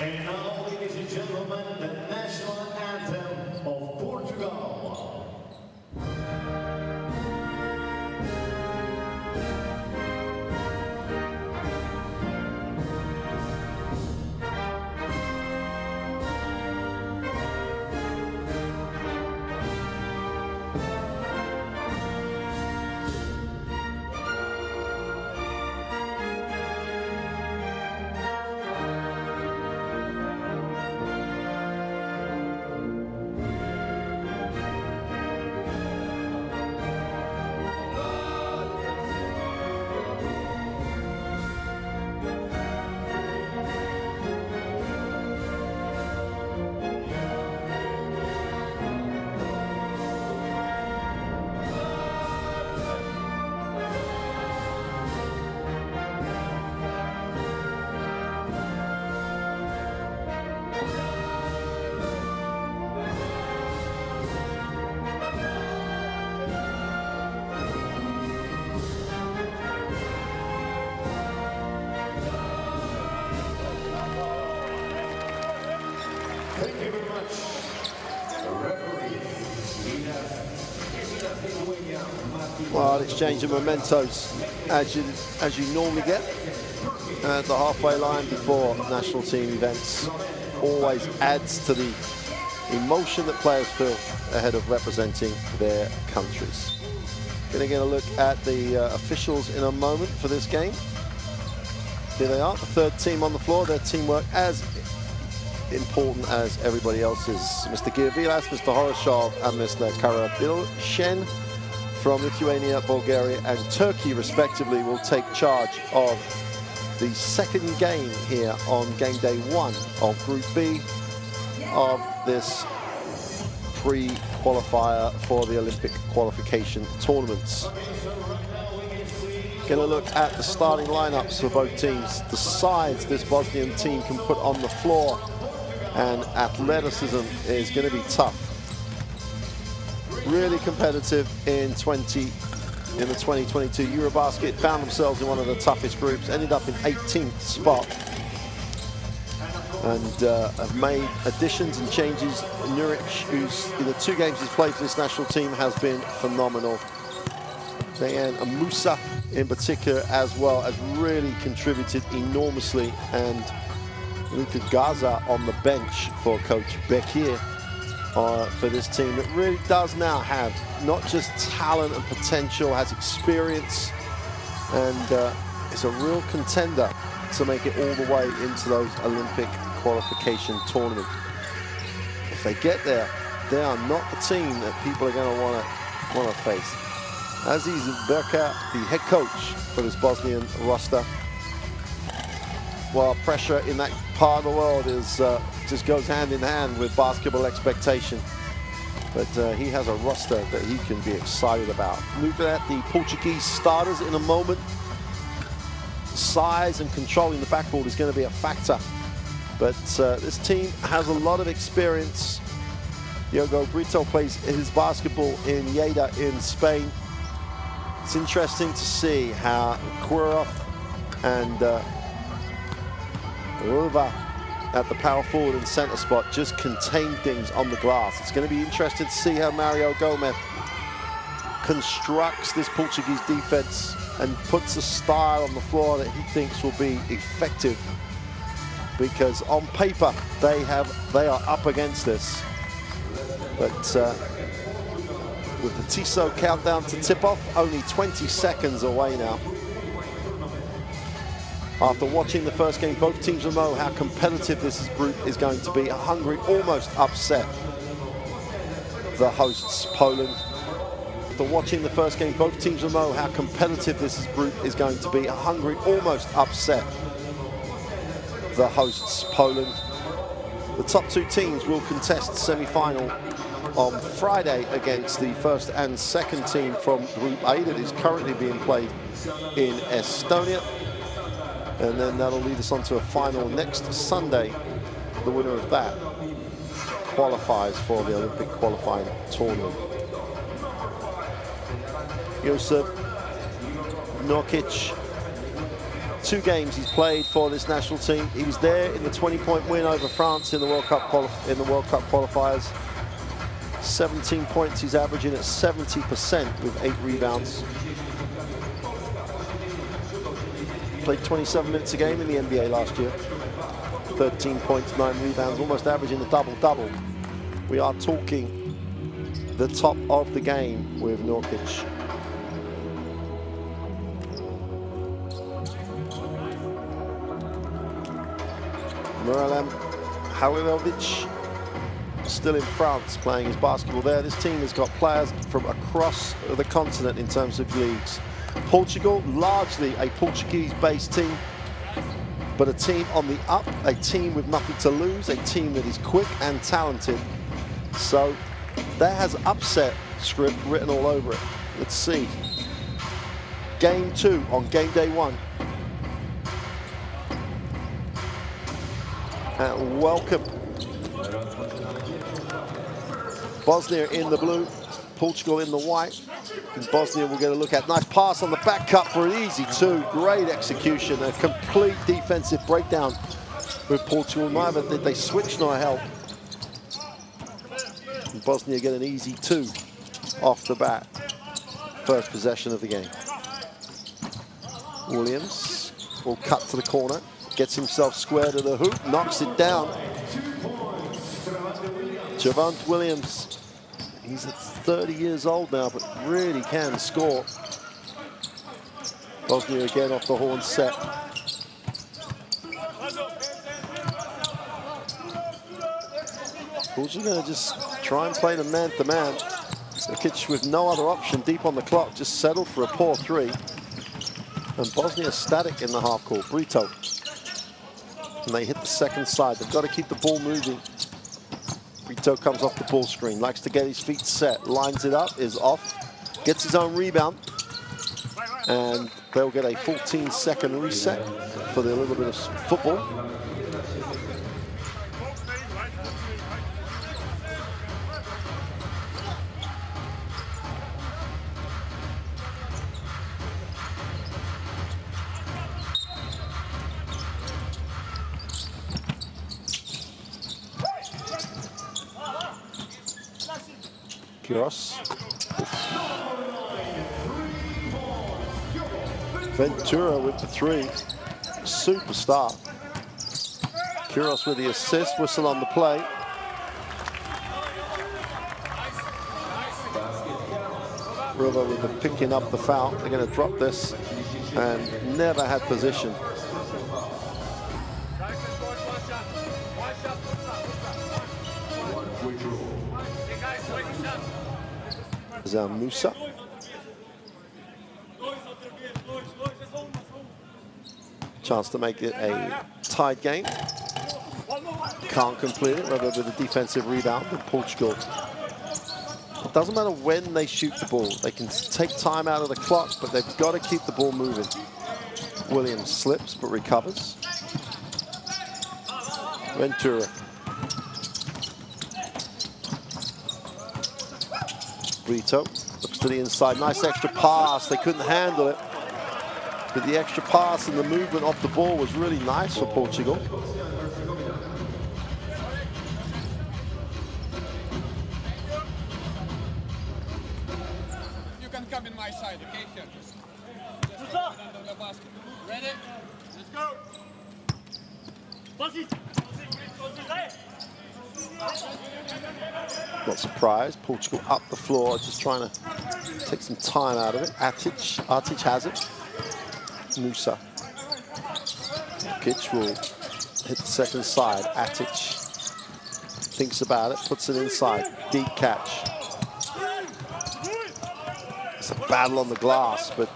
And now, ladies and gentlemen, the national anthem of Portugal. Thank you very much. The referee, Well, exchange of mementos as you normally get at the halfway line before national team events. Always adds to the emotion that players feel ahead of representing their countries. Going to get a look at the officials in a moment for this game. Here they are, the third team on the floor. Their teamwork as important as everybody else's. Mr. Giervilas, Mr. Horashov, and Mr. Karabilshen from Lithuania, Bulgaria, and Turkey, respectively, will take charge of the second game here on game day 1 of Group B of this pre-qualifier for the Olympic qualification tournaments. Going to look at the starting lineups for both teams, the sides this Bosnian team can put on the floor, and athleticism is going to be tough. Really competitive in the 2022 Eurobasket. Found themselves in one of the toughest groups, ended up in 18th spot, and have made additions and changes. Nuric, who's in the 2 games he's played for this national team, has been phenomenal. And Musa in particular as well has really contributed enormously, and Luka Gaza on the bench for Coach Bekir for this team that really does now have not just talent and potential, has experience, and is a real contender to make it all the way into those Olympic qualification tournament. If they get there, they are not the team that people are going to want to face. Aziz Berka, the head coach for this Bosnian roster, while pressure in that part of the world is just goes hand in hand with basketball expectation. But he has a roster that he can be excited about. Looking at the Portuguese starters in a moment. Size and controlling the backboard is going to be a factor. But this team has a lot of experience. Diogo Brito plays his basketball in Lleida in Spain. It's interesting to see how Kurov and Ruva at the power forward and center spot just contain things on the glass. It's going to be interesting to see how Mario Gomez constructs this Portuguese defense and puts a style on the floor that he thinks will be effective, because on paper they are up against this. But with the Tissot countdown to tip-off, only 20 seconds away now. After watching the first game, both teams will know how competitive this group is going to be. Hungary almost upset the hosts, Poland. After watching the first game, both teams will know how competitive this group is going to be. Hungary almost upset the hosts, Poland. The top 2 teams will contest semi-final on Friday against the first and second team from Group A that is currently being played in Estonia. And then that'll lead us on to a final next Sunday. The winner of that qualifies for the Olympic qualifying tournament. Josip Nurkic 2 games he's played for this national team. He was there in the 20-point win over France in the World Cup qualifiers. 17 points he's averaging at 70% with 8 rebounds. Played 27 minutes a game in the NBA last year. 13 points, 9 rebounds, almost averaging a double-double. We are talking the top of the game with Nurkic. Miralem Halilovic still in France playing his basketball there. This team has got players from across the continent in terms of leagues. Portugal, largely a Portuguese-based team, but a team on the up, a team with nothing to lose, a team that is quick and talented. So that has upset script written all over it. Let's see. Game 2 on game day 1. And welcome. Bosnia in the blue, Portugal in the white. And Bosnia will get a look at. Nice pass on the back cut for an easy 2. Great execution, a complete defensive breakdown with Portugal. Neither did they switch nor help. And Bosnia get an easy 2 off the bat. First possession of the game. Williams will cut to the corner. Gets himself square to the hoop, knocks it down. Javant Williams, he's at 30 years old now, but really can score. Bosnia again off the horn set. Portugal going to just try and play the man-to-man. Nurkic with no other option, deep on the clock, just settled for a poor 3. And Bosnia static in the half court. Brito. And they hit the second side. They've got to keep the ball moving. Brito comes off the ball screen, likes to get his feet set, lines it up, is off, gets his own rebound, and they'll get a 14-second reset for the little bit of football. Kiros. Ventura with the 3. Superstar. Kiros with the assist, whistle on the play. River with the picking up the foul. They're going to drop this and never had position. Musa. Chance to make it a tied game. Can't complete it, rather with a defensive rebound in Portugal. It doesn't matter when they shoot the ball. They can take time out of the clock, but they've got to keep the ball moving. Williams slips, but recovers. Ventura. Brito looks to the inside. Nice extra pass. They couldn't handle it. But the extra pass and the movement off the ball was really nice for Portugal. You can come in my side, okay? Here, just under the basket. Ready? Let's go. Not surprised. Portugal up the floor, just trying to take some time out of it. Atic has it. Musa. Nurkic will hit the second side. Atic thinks about it, puts it inside. Deep catch. It's a battle on the glass, but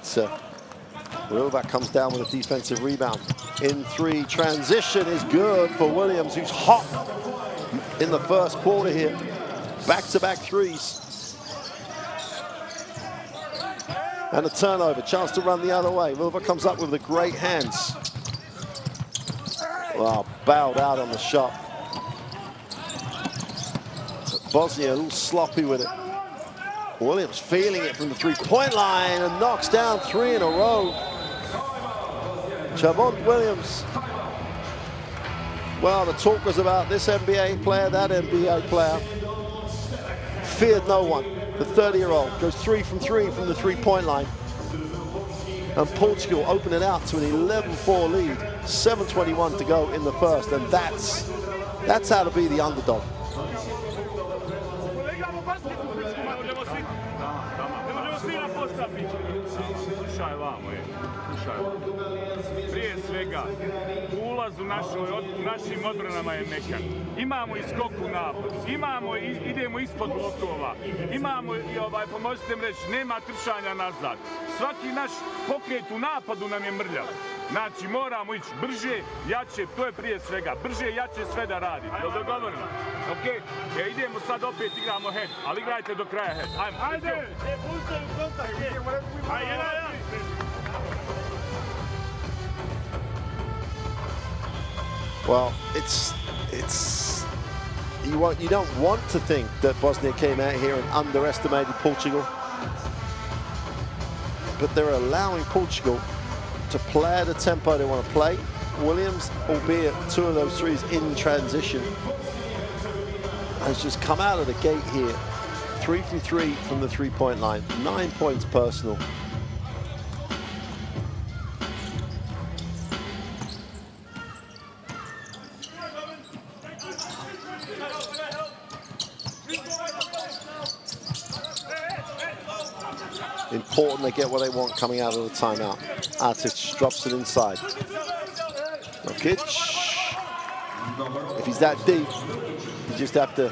Rilvac comes down with a defensive rebound. In 3, transition is good for Williams, who's hot in the first quarter here. Back-to-back 3s. And a turnover, chance to run the other way. Rilvac comes up with the great hands. Wow, bowed out on the shot. Bosnia a little sloppy with it. Williams feeling it from the 3-point line and knocks down 3 in a row. Javon Williams. Well, the talk was about this NBA player, that NBA player. Feared no one. The 30-year-old goes 3 from 3 from the three-point line. And Portugal open it out to an 11-4 lead. 7:21 to go in the first, and that's how to be the underdog. Prije svega, ulaz u našim odbranama je mekan. Imamo i skok u napad, idemo ispod blokova, imamo i pomozite mi reći, nema trčanja nazad. Svaki naš pokret u napadu nam je mrljav. Znači, moramo ići brže, jače, to je prije svega. Brže, jače, sve da radi. Jel dogovoreno? Ok? Idemo sad opet, igramo head, ali igrajte do kraja head. Ajmo. Ajde! Pustite u kontakt. Ajde, Well, you don't want to think that Bosnia came out here and underestimated Portugal, but they're allowing Portugal to play at the tempo they want to play. Williams, albeit 2 of those threes in transition, has just come out of the gate here. 3 from 3 from the three-point line, 9 points personal. Important they get what they want coming out of the timeout. Artic drops it inside. Jokic. If he's that deep, you just have to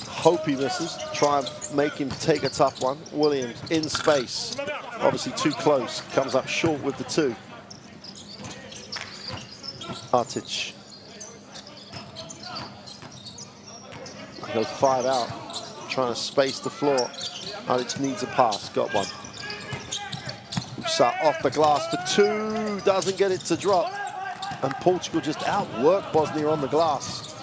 hope he misses. Try and make him take a tough one. Williams in space. Obviously too close. Comes up short with the 2. Artic. Goes 5 out. Trying to space the floor. Artic needs a pass. Got one. Off the glass for 2. Doesn't get it to drop. And Portugal just outworked Bosnia on the glass.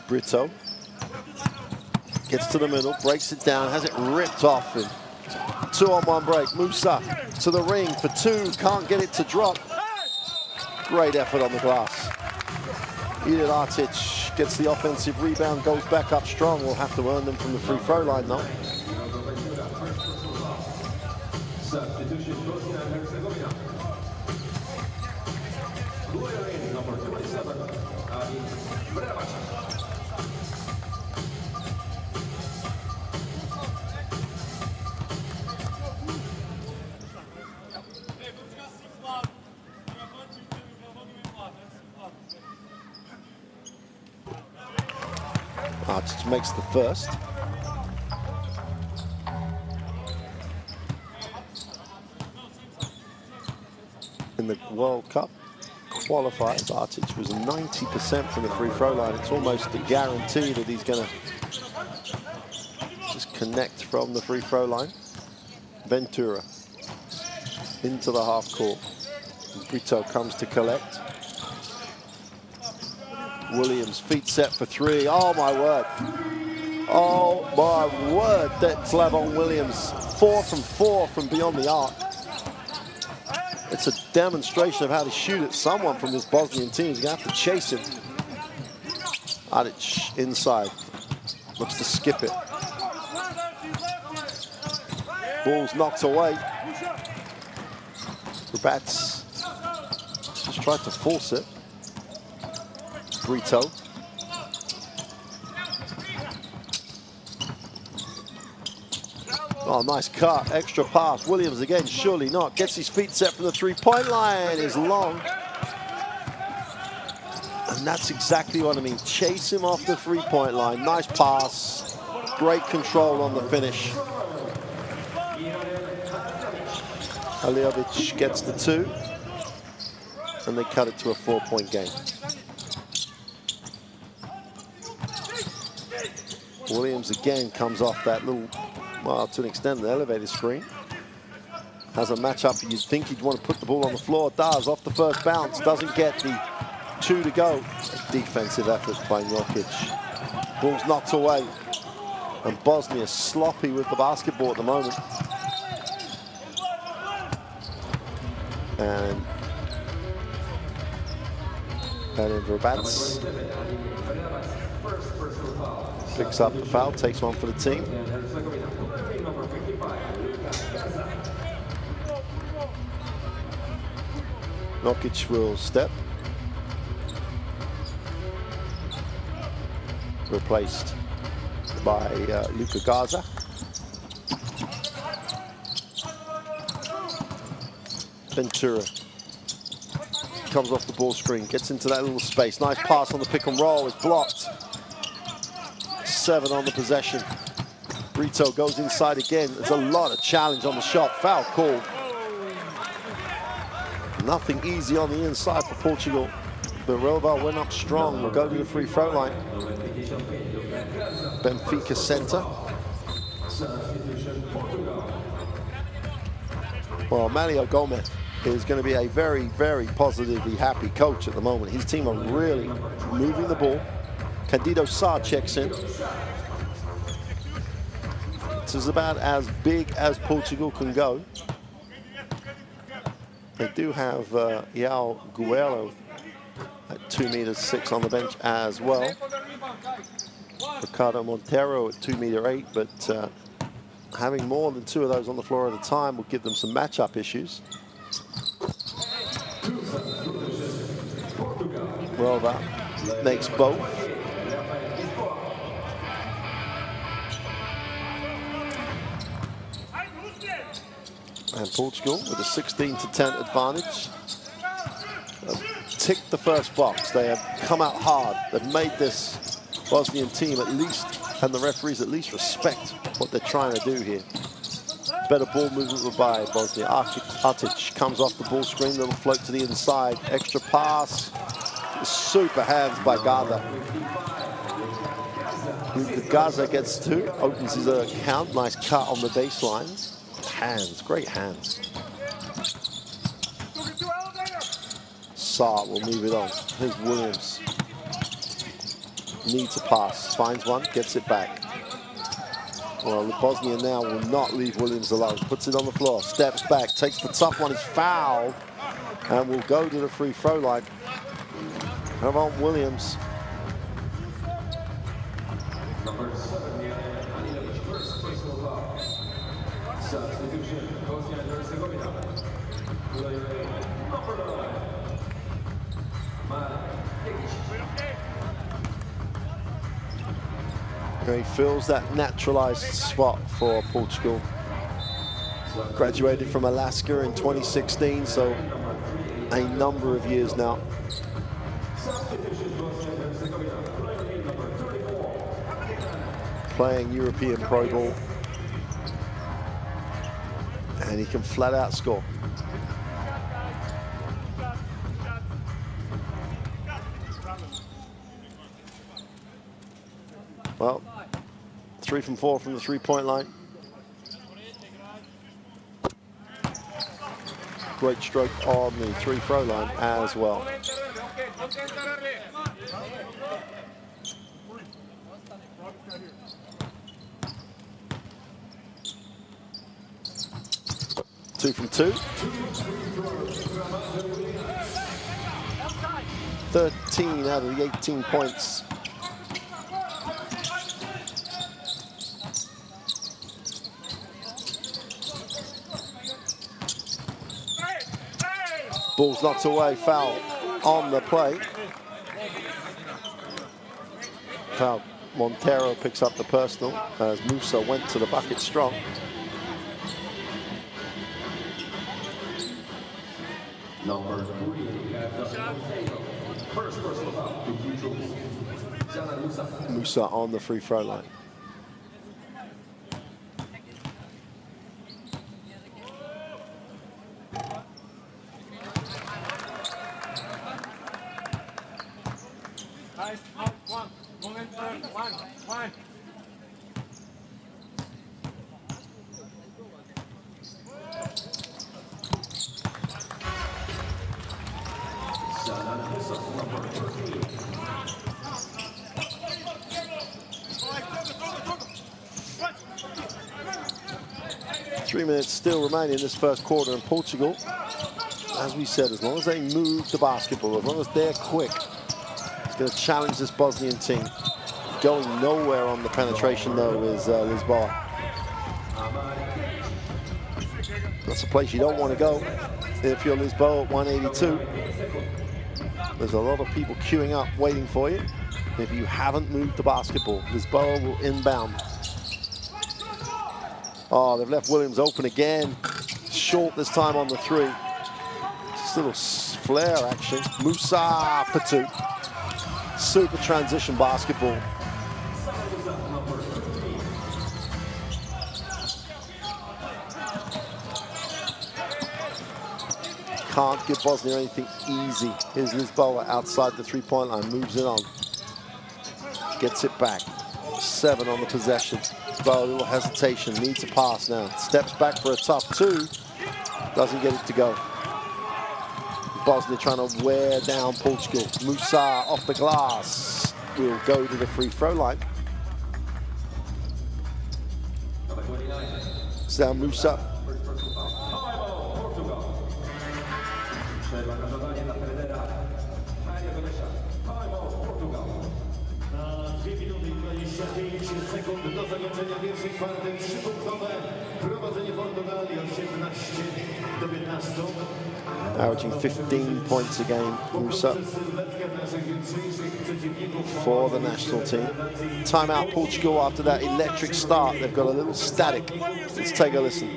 Brito gets to the middle, breaks it down, has it ripped off. And 2-on-1 break. Musa to the ring for 2. Can't get it to drop. Great effort on the glass. Edith Artic gets the offensive rebound, goes back up strong. We'll have to earn them from the free throw line though. Substitution, Bosnia and Herzegovina. Number 27, Artic makes the first. In the World Cup qualifiers, Artic was 90% from the free throw line. It's almost a guarantee that he's going to just connect from the free throw line. Ventura into the half court. Brito comes to collect. Williams, feet set for 3. Oh my word. Oh my word, that's Slavon Williams. 4 from 4 from beyond the arc. It's a demonstration of how to shoot at someone from this Bosnian team. He's going to have to chase him. Artic inside. Looks to skip it. Ball's knocked away. Rabats just tried to force it. Brito. Oh, nice cut, extra pass. Williams again, surely not. Gets his feet set from the three-point line, is long. And that's exactly what I mean. Chase him off the three-point line. Nice pass, great control on the finish. Alijovic gets the 2. And they cut it to a 4-point game. Williams again comes off that little, well, to an extent, the elevator screen. Has a matchup, you'd think he'd want to put the ball on the floor. Does, off the first bounce, doesn't get the 2 to go. A defensive effort by Jokic. Ball's knocked away. And Bosnia sloppy with the basketball at the moment. And Verbatz picks up the foul, takes one for the team. Nokic will step. Replaced by Luka Garza. Ventura comes off the ball screen, gets into that little space. Nice pass on the pick and roll, is blocked. 7 on the possession. Brito goes inside again. There's a lot of challenge on the shot. Foul called. Nothing easy on the inside for Portugal. But Roval went up strong. We'll go to the free throw line. Benfica center. Well, Mario Gomez is going to be a very, very positively happy coach at the moment. His team are really moving the ball. Candido Sá checks in. This is about as big as Portugal can go. They do have Yao Guerrero at 2'6" on the bench as well. Ricardo Montero at 2'8", but having more than 2 of those on the floor at a time will give them some matchup issues. Well, that makes both. And Portugal with a 16-10 advantage. Ticked the first box. They have come out hard. They've made this Bosnian team at least, and the referees at least, respect what they're trying to do here. Better ball movement by Bosnia. Artic comes off the ball screen, little float to the inside. Extra pass. Super hands by Garza. Garza gets 2, opens his account. Nice cut on the baseline. Hands, great hands. Saar will move it on. Here's Williams. Needs a pass. Finds one, gets it back. Well, Bosnia now will not leave Williams alone. Puts it on the floor, steps back, takes the tough one, is fouled, and will go to the free throw line. Javon Williams. He fills that naturalized spot for Portugal. Graduated from Alaska in 2016, so a number of years now. Playing European Pro Ball. And he can flat out score. Well, 3 from 4 from the three-point line. Great stroke on the free-throw line as well. Two from 2. 13 out of the 18 points. Ball's knocked away, foul on the play. Foul. Montero picks up the personal as Musa went to the bucket strong. Number 3, first personal foul. Musa on the free throw line. 3 minutes still remain in this first quarter, and Portugal, as we said, as long as they move the basketball, as long as they're quick, it's going to challenge this Bosnian team. Going nowhere on the penetration, though, is Lisboa. That's a place you don't want to go if you're Lisboa at 182. There's a lot of people queuing up, waiting for you. If you haven't moved the basketball, Lisboa will inbound. Oh, they've left Williams open again. Short this time on the three. Just a little flare action. Musa for two. Super transition basketball. Can't give Bosnia anything easy. Here's Lisboa outside the three-point line, moves it on. Gets it back. 7 on the possession. Lisboa, a little hesitation, needs a pass now. Steps back for a tough two. Doesn't get it to go. Bosnia trying to wear down Portugal. Musa off the glass. Will go to the free throw line. It's now Musa. Do zakończenia pierwszej kwarty 3-punktowe prowadzenie Portugalii 18-15. Averaging 15 points a game, Musa, for the national team. Timeout Portugal after that electric start. They've got a little static. Let's take a listen.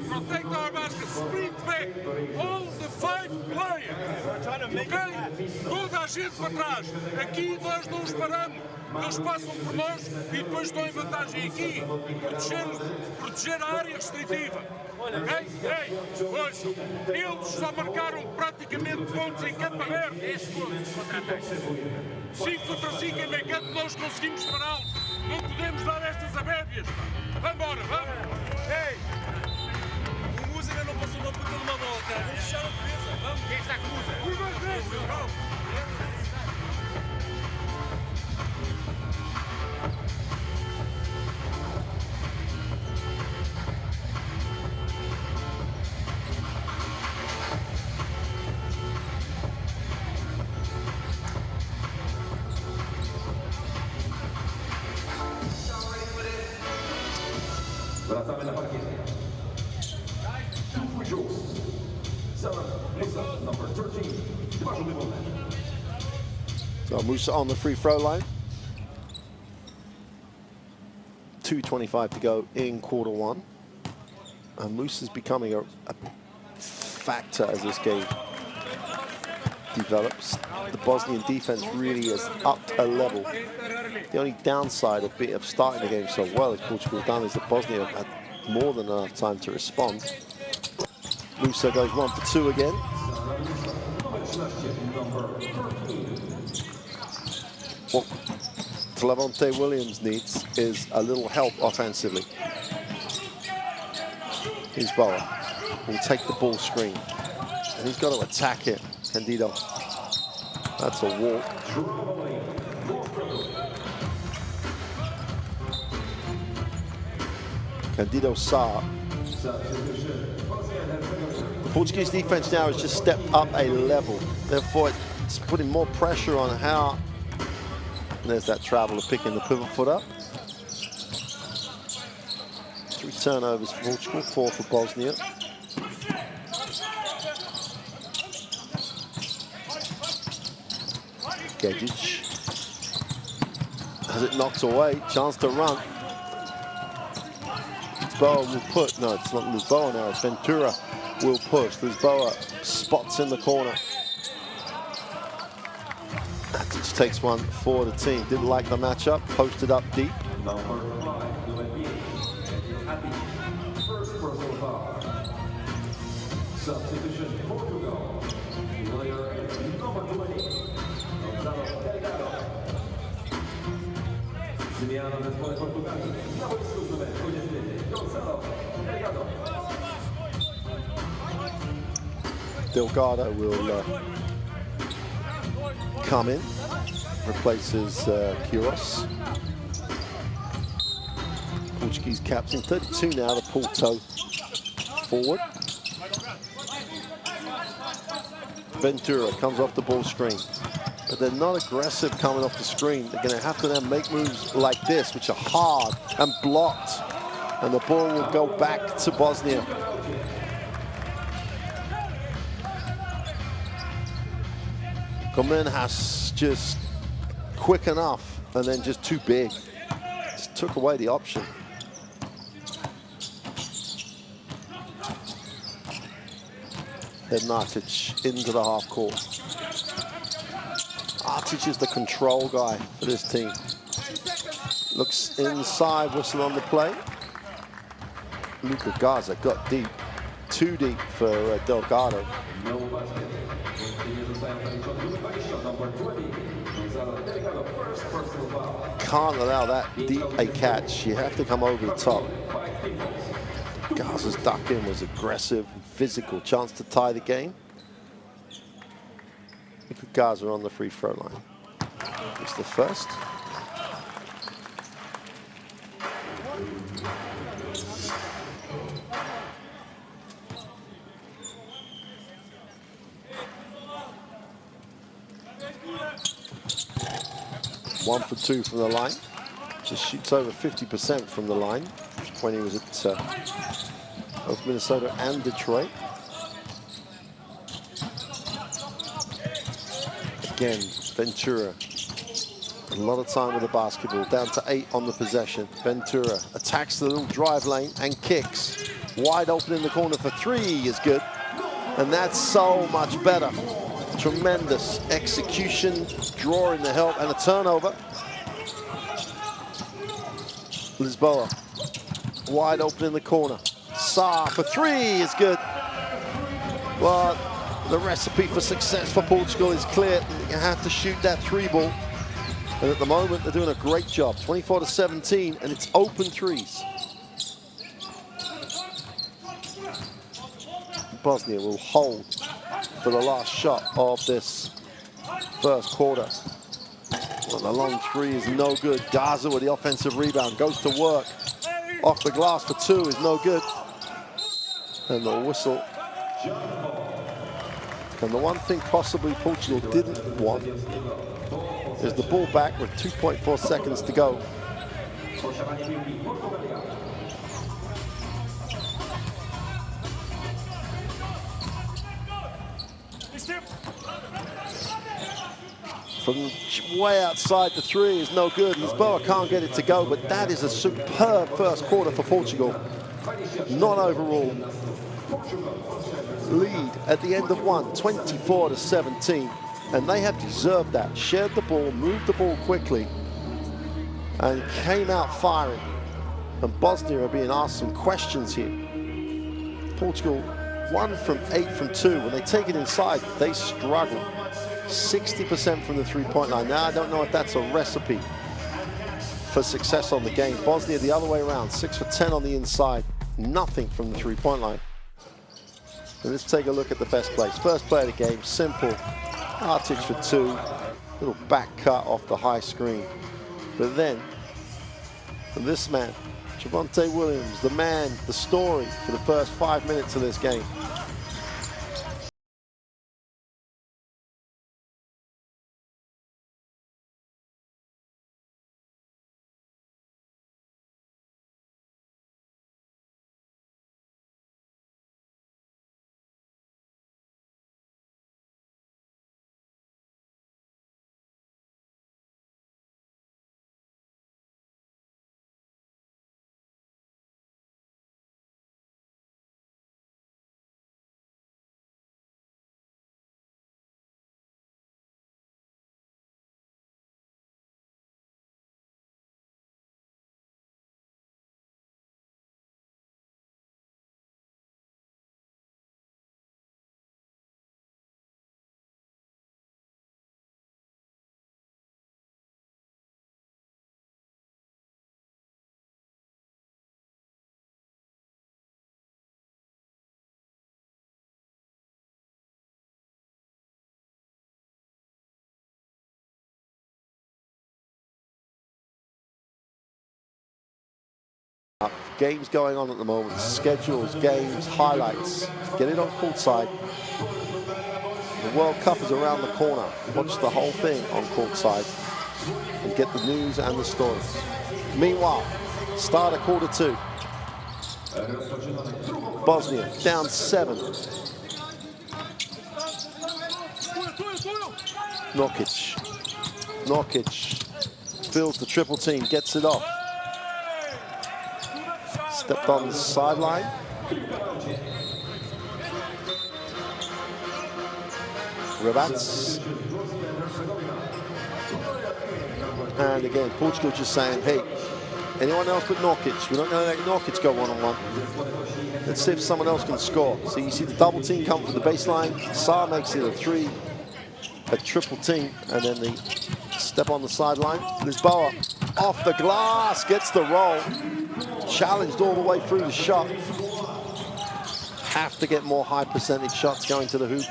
Protect our basket, sprint back, all the 5 players. Ok? Toda a gente para trás. Aqui nós não os paramos. Eles passam por nós e depois estão em vantagem aqui. Proteger a área restritiva. Ok? Ei, pois, eles só marcaram praticamente pontos em campo aberto. 10 pontos contra-ataque. 5 contra 5 em meio campo, nós conseguimos pará-los. Não podemos dar estas abébias. Vamos embora, vamos. Ei! O Musa ainda não passou uma puta numa bola, cara. Vamos fechar a defesa. Vamos. Quem está com o Musa? Os dois vezes. Vamos. Wracamy na parkiet. Number 13. So Musa on the free throw line. 2:25 to go in quarter one. And Musa's becoming a factor as this game develops. The Bosnian defense really has upped a level. The only downside of starting the game so well as Portugal done is that Bosnia have had more than enough time to respond. Musa goes 1 for 2 again. What Levante Williams needs is a little help offensively. Here's Boa. Will take the ball screen. And he's got to attack it. Candido. That's a walk. Candido Sá. The Portuguese defense now has just stepped up a level. Therefore, it's putting more pressure on how. And there's that traveller picking the pivot foot up. 3 turnovers for Portugal, 4 for Bosnia. Gedic has it knocked away. Chance to run. Lisboa will push. No, it's not Lisboa now. It's Ventura will push. Lisboa spots in the corner. Gedic takes one for the team. Didn't like the matchup. Posted up deep. First personal foul. Substitution Portugal. Player number 20. Zmiana w zespole Portugalii. Na boisku numer 20. Delgado will come in, replaces Quiros. Portuguese captain, 32 now, the Porto forward. Ventura comes off the ball screen. But they're not aggressive coming off the screen. They're going to have to then make moves like this, which are hard and blocked. And the ball will go back to Bosnia. Has just quick enough and then just too big. Just took away the option. Then Nartic into the half court. Nartic is the control guy for this team. Looks inside, whistle on the play. Luka Garza got deep. Too deep for Delgado. Can't allow that deep a catch. You have to come over the top. Garza's duck in was aggressive and physical. Chance to tie the game. Luka Garza on the free throw line. It's the first. One for two from the line. Just shoots over 50% from the line when he was at both Minnesota and Detroit. Again, Ventura. A lot of time with the basketball. Down to 8 on the possession. Ventura attacks the little drive lane and kicks. Wide open in the corner for 3 is good. And that's so much better. Tremendous execution, drawing the help, and a turnover. Lisboa, wide open in the corner. Saar for 3 is good. Well, the recipe for success for Portugal is clear. You have to shoot that 3 ball. And at the moment, they're doing a great job. 24-17, and it's open threes. Bosnia will hold for the last shot of this first quarter. Well, the long 3 is no good. Garza with the offensive rebound goes to work. Off the glass for 2 is no good. And the whistle. And the one thing possibly Portugal didn't want is the ball back with 2.4 seconds to go. From way outside the 3 is no good. Lisboa can't get it to go, but that is a superb first quarter for Portugal. Non-overall lead at the end of 1, 24-17. And they have deserved that. Shared the ball, moved the ball quickly, and came out firing. And Bosnia are being asked some questions here. Portugal 1 from 8 from 2. When they take it inside, they struggle. 60% from the three-point line. Now, I don't know if that's a recipe for success on the game. Bosnia the other way around, 6 for 10 on the inside. Nothing from the three-point line. And let's take a look at the best plays. First play of the game, simple. Nartic for 2. Little back cut off the high screen. But then, this man, Javonte Williams, the man, the story for the first 5 minutes of this game. games going on at the moment, schedules, games, highlights. Get it on courtside. The World Cup is around the corner. Watch the whole thing on courtside and get the news and the stories. Meanwhile, start of quarter 2. Bosnia down 7. Norkic fills the triple team, gets it off. Stepped on the sideline. Rabats. And again, Portugal just saying, hey, anyone else but Norkic? We're not going to let Norkic go one-on-one. Let's see if someone else can score. So you see the double team come from the baseline. Saar makes it a 3, a triple team, and then the step on the sideline. Lisboa off the glass, gets the roll. Challenged all the way through the shot. Have to get more high percentage shots going to the hoop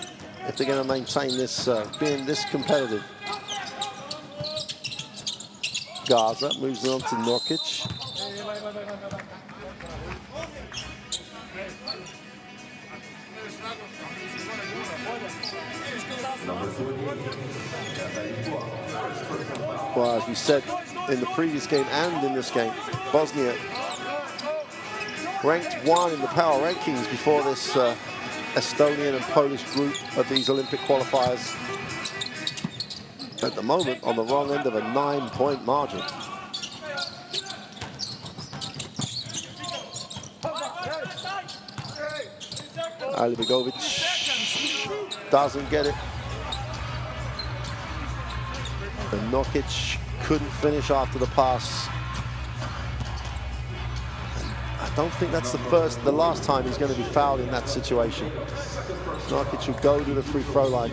if they're going to maintain this, being this competitive. Gaza moves it on to Norkic. Well, as we said in the previous game and in this game, Bosnia ranked 1 in the power rankings before this Estonian and Polish group of these Olympic qualifiers. At the moment, on the wrong end of a 9-point margin. Alibegovic doesn't get it. And Norkic couldn't finish after the pass. I don't think that's the last time he's going to be fouled in that situation. Norkic will go to the free throw line.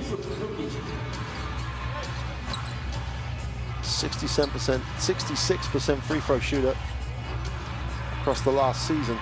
66% free throw shooter across the last season.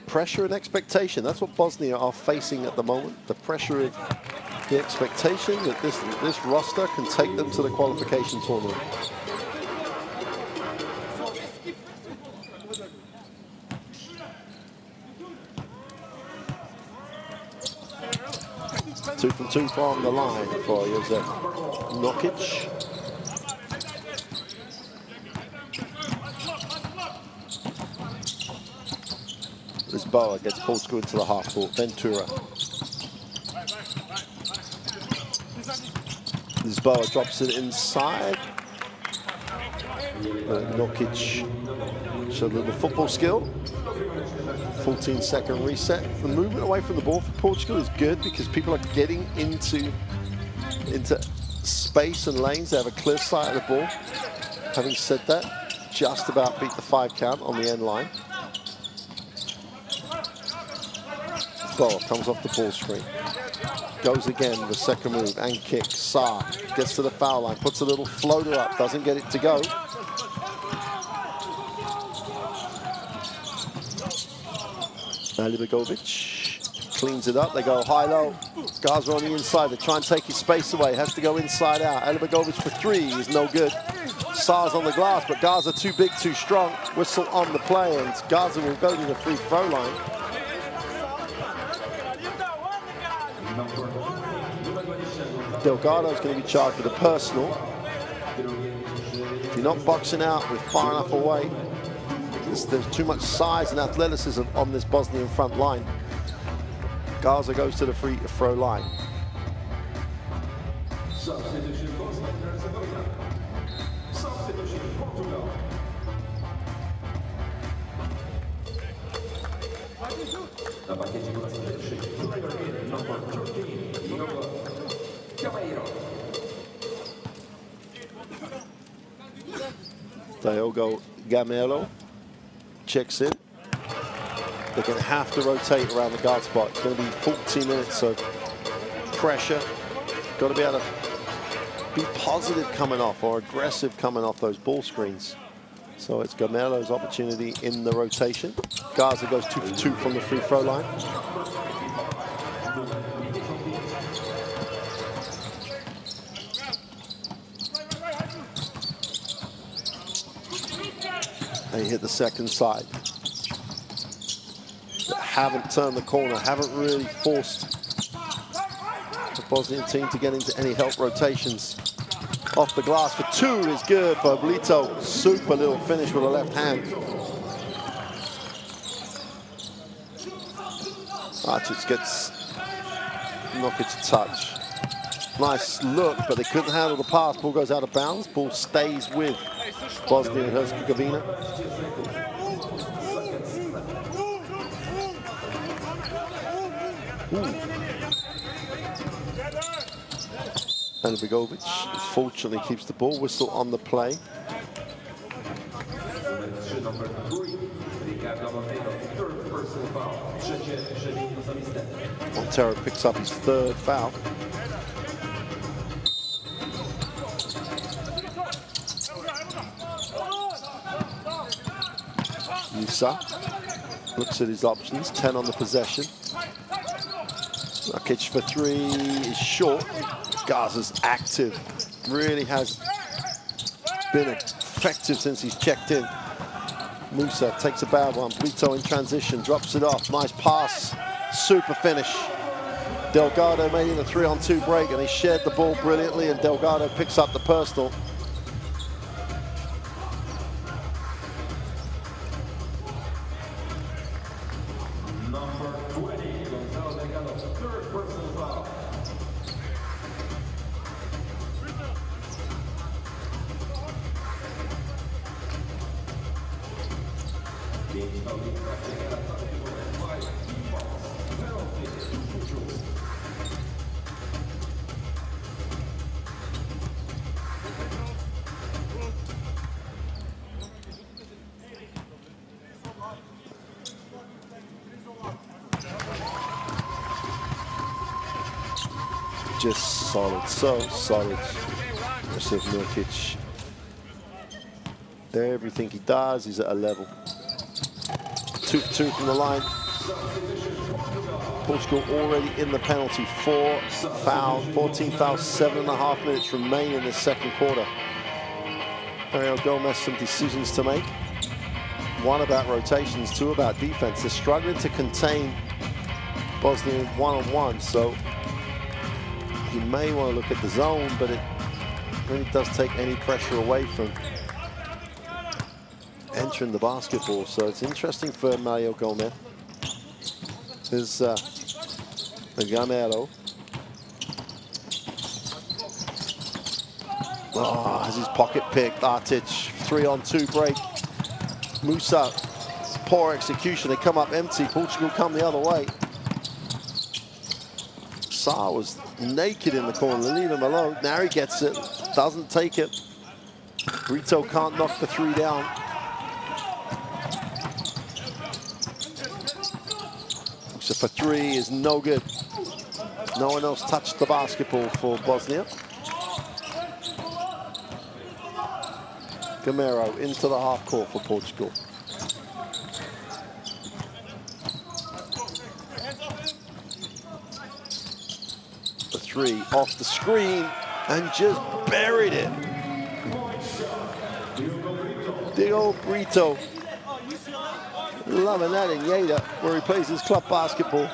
Pressure and expectation, that's what Bosnia are facing at the moment. The pressure of the expectation that this roster can take them to the qualification tournament. Two from 2 from the line for Josef Norkic. Lisboa gets Portugal into the half court. Ventura. Lisboa drops it inside. Norkic showed a little football skill. 14-second reset. The movement away from the ball for Portugal is good because people are getting into space and lanes. They have a clear sight of the ball. Having said that, just about beat the 5 count on the end line. Ball comes off the ball screen. Goes again, the second move and kicks. Saar gets to the foul line, puts a little floater up, doesn't get it to go. Alibegovic cleans it up. They go high-low. Gaza on the inside. They try and take his space away. Has to go inside out. Alibegovic for 3 is no good. Saar's on the glass, but Gaza too big, too strong. Whistle on the play, and Gaza will go to the free throw line. Delgado's going to be charged with a personal. If you're not boxing out with far enough away, there's too much size and athleticism on this Bosnian front line. Gaza goes to the free throw line. Substitution Bosnia-Herzegovina. Substitution Portugal. Na parkiecie po raz pierwszy numer 1, number 13, Diogo Gamero checks in. They're going to have to rotate around the guard spot. It's going to be 14 minutes of pressure got to be able to be positive coming off or aggressive coming off those ball screens. So it's Gamelo's opportunity in the rotation. Garza goes 2 for 2 from the free throw line. They hit the second side. Haven't turned the corner, haven't really forced the Bosnian team to get into any help rotations. Off the glass for 2 is good for Blito. Super little finish with a left hand. Architz gets Nokic a touch. Nice look, but they couldn't handle the pass. Ball goes out of bounds. Ball stays with Bosnia and Herzegovina. And Begovic fortunately keeps the ball. Whistle on the play. Montero picks up his 3rd foul. Musa looks at his options. 10 on the possession. Rakic for 3 is short. Garza's active. Really has been effective since he's checked in. Musa takes a bad one. Blito in transition, drops it off. Nice pass. Super finish. Delgado made it a 3-on-2 break, and he shared the ball brilliantly, and Delgado picks up the personal. Just solid, so solid. Josef Nurkic. Everything he does, he's at a level. 2 for 2 from the line. Portugal already in the penalty. 4 fouls, 14 fouls, 7.5 minutes remain in this second quarter. Mario Gomez some decisions to make. 1 about rotations, 2 about defense. They're struggling to contain Bosnia one-on-one, so you may want to look at the zone, but it really does take any pressure away from entering the basketball. So it's interesting for Mario Gomez. There's Gamero. Oh, has his pocket picked. Artic, 3-on-2 break. Musa, poor execution. They come up empty. Portugal come the other way. Saar was naked in the corner. They leave him alone. Now he gets it. Doesn't take it. Brito can't knock the 3 down. So for 3 is no good. No one else touched the basketball for Bosnia. Gamero into the half court for Portugal. The 3 off the screen and just buried it. Diego Brito. Loving that in Lleida, where he plays his club basketball.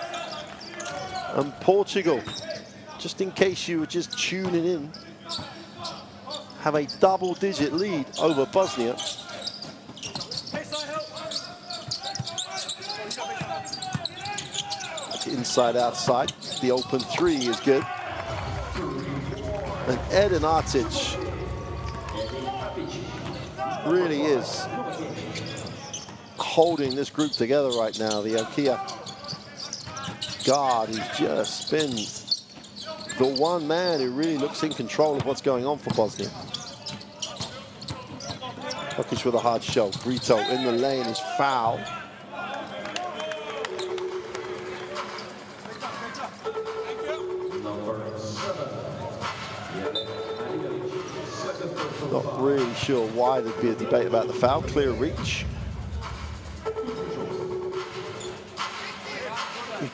And Portugal, just in case you were just tuning in, have a double-digit lead over Bosnia. Inside, outside. The open 3 is good. And Edin Artic really is holding this group together right now. The Alkia guard has just been the one man who really looks in control of what's going on for Bosnia. Jokic with a hard show. Brito in the lane is fouled. Not really sure why there'd be a debate about the foul. Clear reach.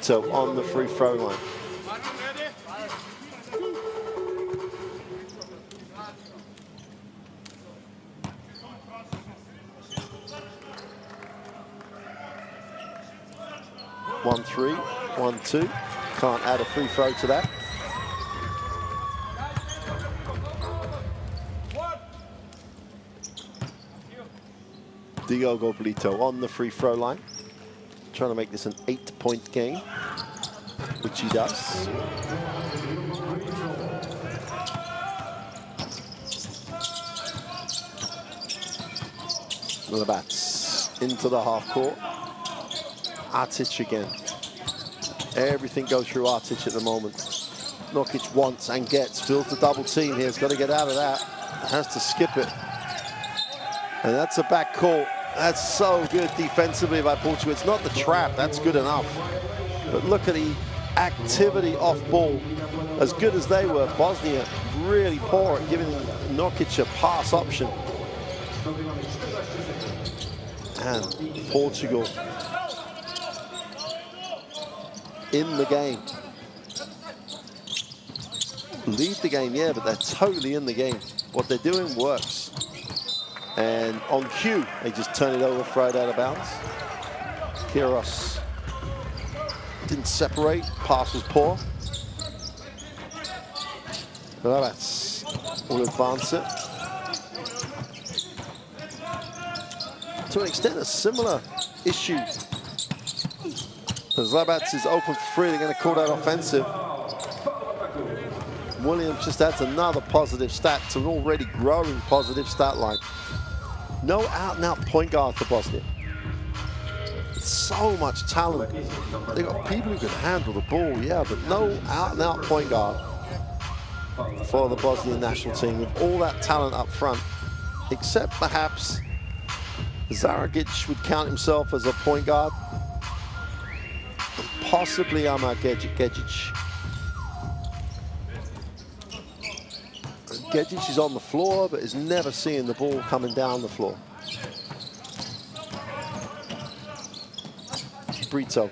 So on the free throw line. One, 3, 1, 2. Can't add a free throw to that. Diogo Brito on the free throw line. Trying to make this an 8-point game, which he does. Labats into the half court. Artic again. Everything goes through Artic at the moment. Nokic wants and gets, feels the double team here. He's got to get out of that. Has to skip it. And that's a back court. That's so good defensively by Portugal. It's not the trap, that's good enough. But look at the activity off ball. As good as they were, Bosnia really poor at giving Nokic a pass option. And Portugal in the game. Lead the game, yeah, but they're totally in the game. What they're doing works. And on cue, they just turn it over, throw it out of bounds. Kiros didn't separate, pass was poor. Labats will advance it. To an extent, a similar issue. As Labats is open for free, they're going to call that offensive. Williams just adds another positive stat to an already growing positive stat line. No out-and-out point guard for Bosnia. So much talent. They got people who can handle the ball, yeah, but no out-and-out point guard for the Bosnian national team with all that talent up front, except perhaps Zaragic would count himself as a point guard. And possibly Amar Gegic. Gegic is on the floor, but is never seeing the ball coming down the floor. Brito.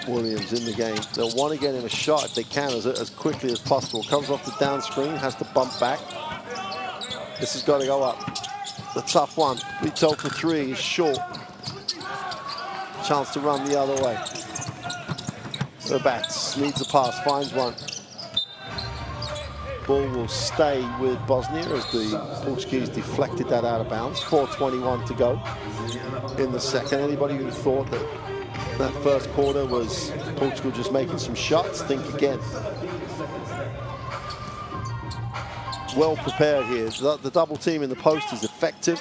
Williams in the game. They'll want to get him a shot if they can as quickly as possible. Comes off the down screen, has to bump back. This has got to go up. The tough one. Brito for 3 is short. Chance to run the other way. Labats needs a pass, finds one. Ball will stay with Bosnia as the Portuguese deflected that out of bounds. 4:21 to go in the second. Anybody who thought that first quarter was Portugal just making some shots, think again. Well prepared here. The double team in the post is effective.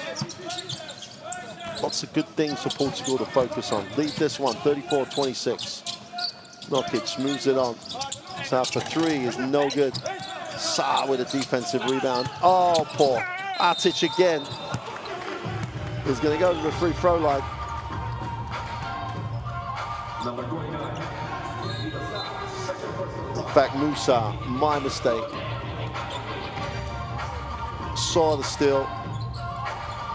Lots of good things for Portugal to focus on. Lead this one, 34-26. Nokic moves it on. So for 3 is no good. Sa with a defensive rebound. Oh, poor. Artic again. He's going to go to the free throw line. In fact, Musa, my mistake. Saw the steal.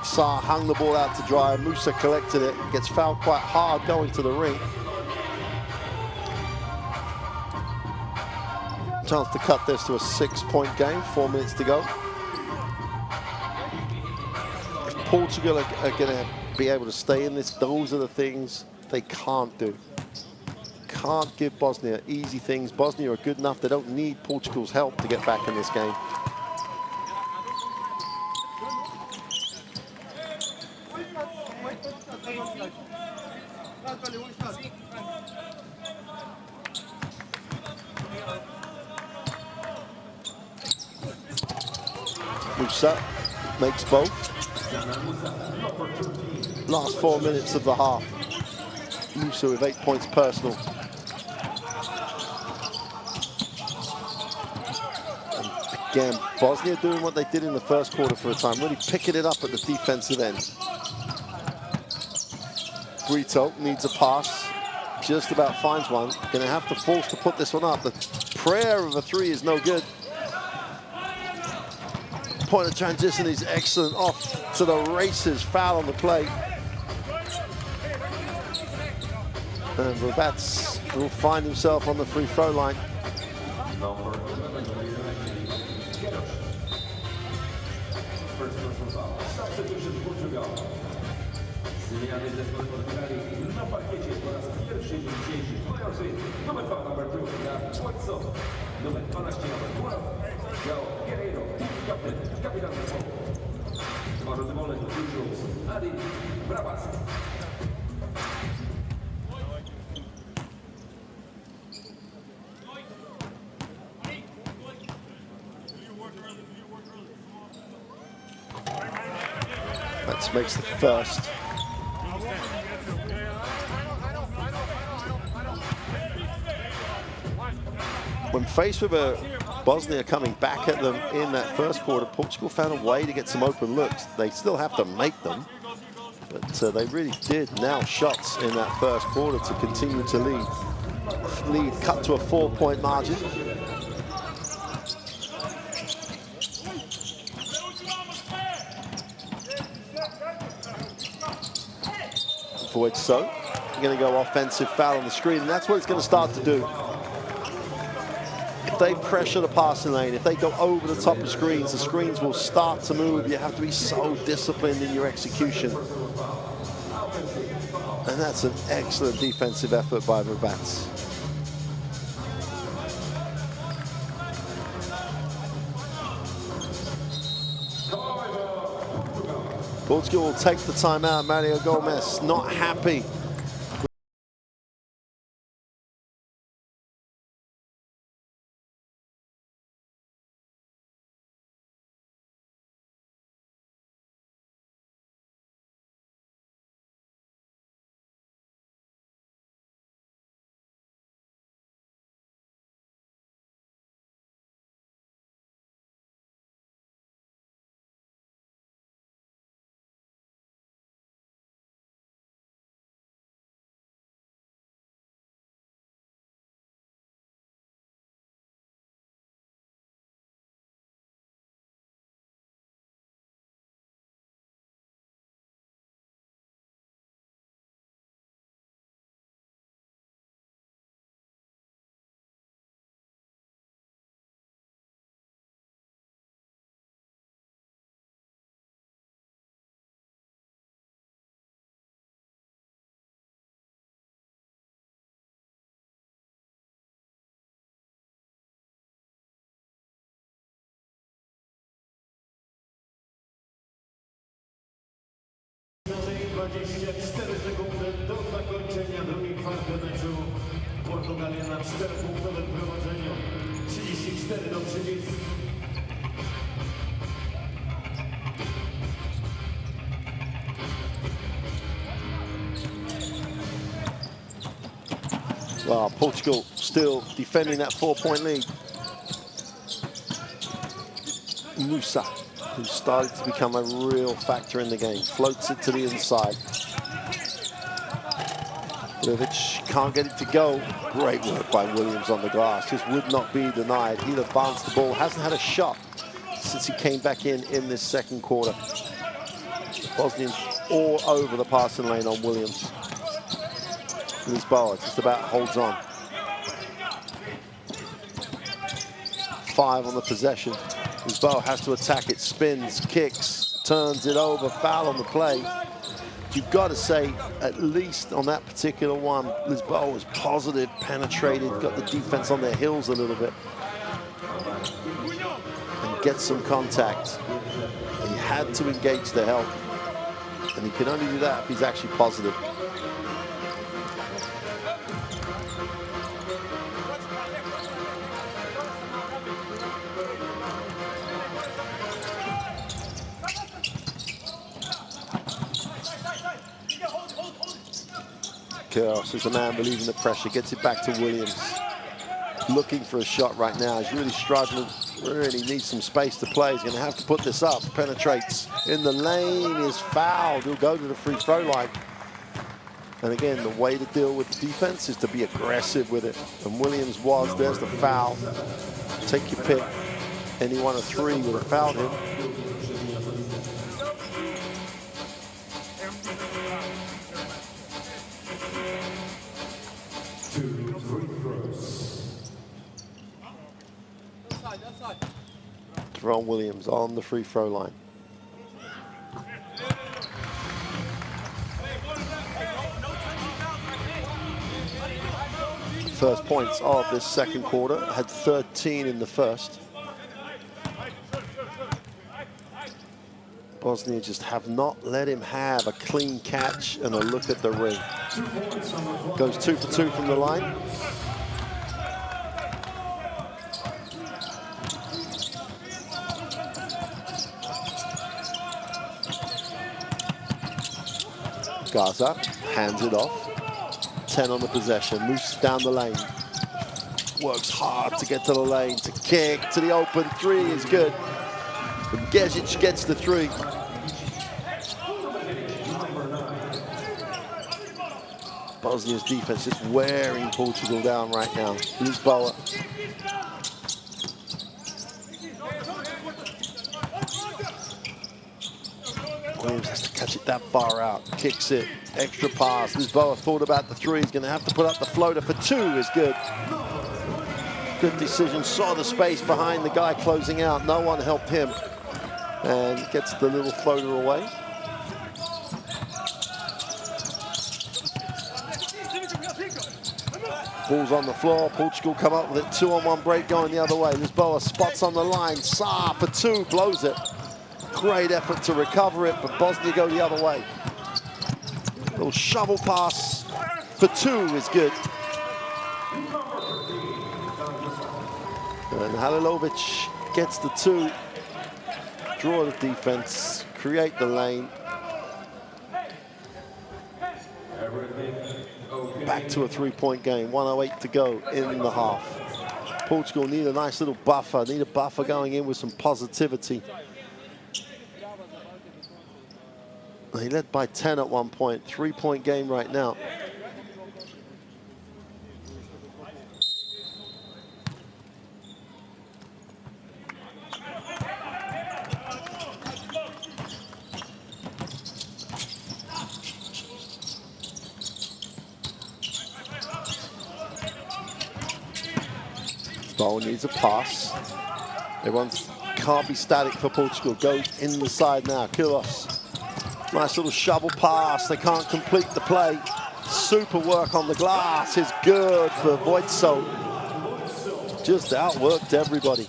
Sa hung the ball out to dry. Musa collected it. Gets fouled quite hard going to the ring. Chance to cut this to a 6-point game, 4 minutes to go. If Portugal are going to be able to stay in this, those are the things they can't do. Can't give Bosnia easy things. Bosnia are good enough, they don't need Portugal's help to get back in this game. Musa makes both. Last 4 minutes of the half. Musa with 8 points personal. And again, Bosnia doing what they did in the first quarter for a time, really picking it up at the defensive end. Brito needs a pass. Just about finds one. Going to have to force to put this one up. The prayer of a 3 is no good. point of transition is excellent. Off to the races, foul on the play. And Rabats will find himself on the free throw line. First personal foul. Substitution Portugal. Zmiany zespół Portugalii na parkiecie po raz pierwszy dzisiejszy. Majorzy, numer 2 numer 2 na Wojco. Numer 12 numer 12. João Guerreiro, kapitan zespołu. Tomorrow the moment of usuals. Adi Bravas. That makes the first. When faced with a Bosnia coming back at them in that first quarter, Portugal found a way to get some open looks. They still have to make them, but they really did nail shots in that first quarter to continue to lead. Cut to a 4-point margin. Forward, so you're going to go offensive foul on the screen, and that's what it's going to start to do. If they pressure the passing lane, if they go over the top of screens, the screens will start to move. You have to be so disciplined in your execution. And that's an excellent defensive effort by Rabats. Portugal will take the timeout. Mario Gomez not happy. Sekundy do zakończenia drugiej kwarty meczu. Portugalia na 4-punktowym prowadzeniu. 34-30. Well, Portugal still defending that 4-point lead. Musa, who started to become a real factor in the game, floats it to the inside. Vic can't get it to go. Great work by Williams on the glass. Just would not be denied. He'd advanced the ball. Hasn't had a shot since he came back in this second quarter. Bosnians all over the passing lane on Williams. Lisboa just about holds on. 5 on the possession. Lisboa has to attack it, spins, kicks, turns it over, foul on the play. You've got to say, at least on that particular one, Lisboa was positive, penetrated, got the defense on their heels a little bit. And get some contact. And he had to engage the help. And he can only do that if he's actually positive. Chaos is a man believing the pressure, gets it back to Williams. Looking for a shot right now. He's really struggling, really needs some space to play. He's going to have to put this up. Penetrates in the lane, is fouled. He'll go to the free throw line. And again, the way to deal with the defense is to be aggressive with it. And Williams was, there's the foul. Take your pick. Any one of 3 would have fouled him. from Williams on the free throw line. First points of this second quarter, had 13 in the first. Bosnia just have not let him have a clean catch and a look at the ring. Goes 2 for 2 from the line. Gaza hands it off. 10 on the possession, moves down the lane. Works hard to get to the lane, to kick, to the open three is good. Gezic gets the three. Bosnia's defense just wearing Portugal down right now. Lisboa. Williams has to catch it that far out. Kicks it, extra pass. Lisboa thought about the three. He's going to have to put up the floater for two is good. Good decision, saw the space behind the guy closing out. No one helped him. And gets the little floater away. Ball's on the floor. Portugal come up with it. 2-on-1 break going the other way. Lisboa spots on the line. Saar for two, blows it. Great effort to recover it, but Bosnia go the other way. Little shovel pass for two is good. And Halilovic gets the two. Draw the defense, create the lane. Back to a three-point game, 1:08 to go in the half. Portugal need a nice little buffer, need a buffer going in with some positivity. He led by 10 at one point, three-point game right now. Ball needs a pass. Everyone can't be static for Portugal. Goes in the side now. Kilos. Nice little shovel pass. They can't complete the play. Super work on the glass is good for Voitso. Just outworked everybody.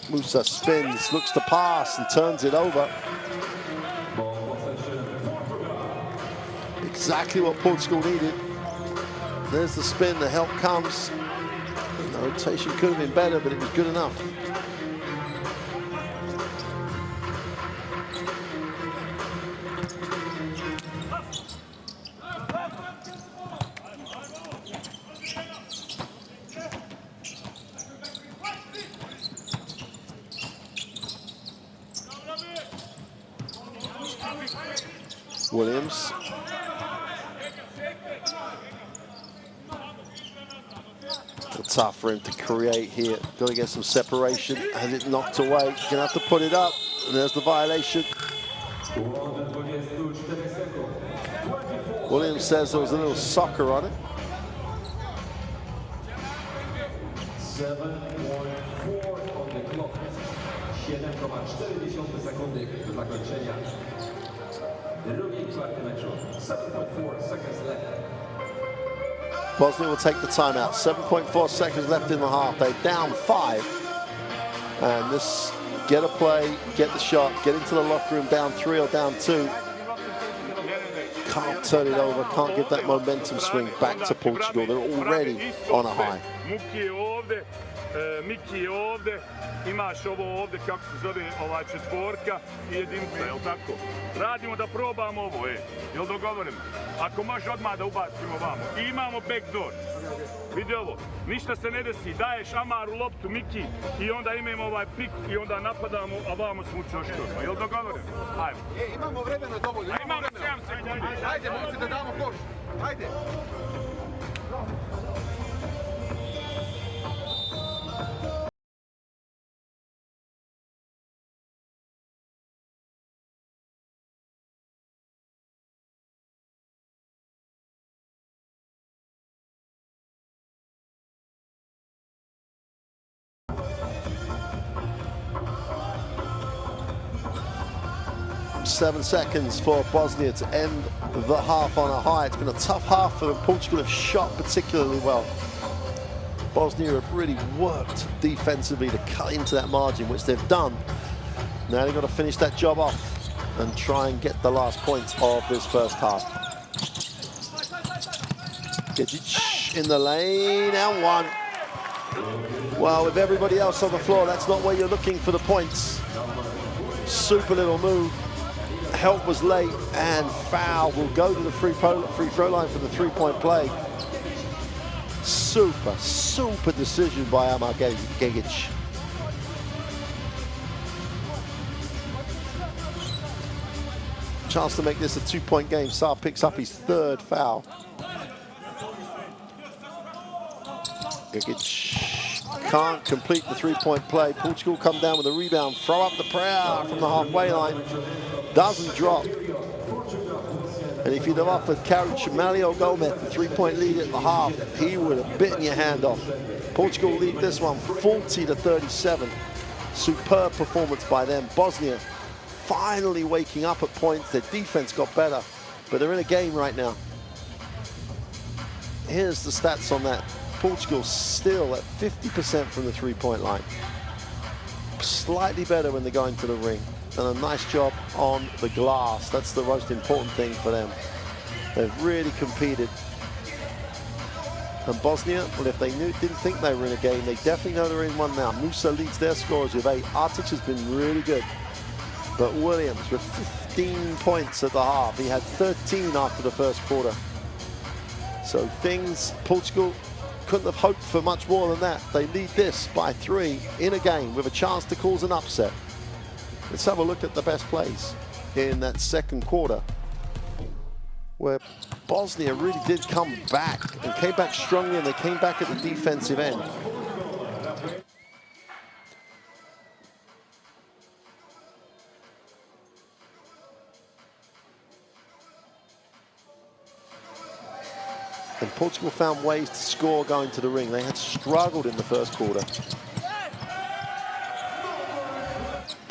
Musa spins, looks to pass and turns it over. Exactly what Portugal needed. There's the spin, the help comes. The rotation could have been better, but it was good enough. Williams. It's tough for him to create here. Got to get some separation. Has it knocked away. Gonna have to put it up. And there's the violation. Williams says there was a little soccer on it. 7.4 on the clock. 7,4 sekundy do zakończenia. Drugi kwarty meczu. 7.4 seconds left. Bosnia will take the timeout. 7.4 seconds left in the half. They're down 5. And this, get a play, get the shot, get into the locker room down 3 or down 2. Can't turn it over, can't get that momentum swing back to Portugal. They're already on a high. Miki je ovde, imaš ovo ovde, kako se zove, ova četvorka I jedinca, jel tako? Radimo da probamo ovo, jel dogovorimo? Ako može odmah da ubacimo vamo. I imamo backdoor. Vidi ovo, ništa se ne desi, daješ Amaru loptu, Miki, I onda imamo ovaj pik I onda napadamo, a vamo smo u čoškorima. Jel dogovorimo? Ajmo. Imamo vremena dovoljno. Imamo 7 sekundi. Ajde, momci, da damo koš. Ajde. 7 seconds for Bosnia to end the half on a high. It's been a tough half for them. Portugal have shot particularly well. Bosnia have really worked defensively to cut into that margin, which they've done. Now they've got to finish that job off and try and get the last points of this first half. Gedzic in the lane and one. Well, with everybody else on the floor, that's not where you're looking for the points. Super little move. Help was late, and foul will go to the free throw line for the three-point play. Super decision by Amar Gegic. Chance to make this a two-point game. Saar picks up his third foul. Gegic can't complete the three-point play. Portugal come down with a rebound, throw up the prayer from the halfway line. Doesn't drop. And if you'd have offered Mario Gomez the three-point lead at the half, he would have bitten your hand off. Portugal lead this one 40-37. Superb performance by them. Bosnia finally waking up at points. Their defense got better, but they're in a game right now. Here's the stats on that. Portugal still at 50% from the three-point line. Slightly better when they go into the ring. And a nice job on the glass. That's the most important thing for them. They've really competed. And Bosnia, well, if they didn't think they were in a game, they definitely know they're in one now. Musa leads their scorers with 8. Artic has been really good. But Williams with 15 points at the half. He had 13 after the first quarter. So things, Portugal couldn't have hoped for much more than that. They lead this by 3 in a game with a chance to cause an upset. Let's have a look at the best plays in that second quarter, where Bosnia really did come back and came back strongly, and they came back at the defensive end. And Portugal found ways to score going to the ring. They had struggled in the first quarter.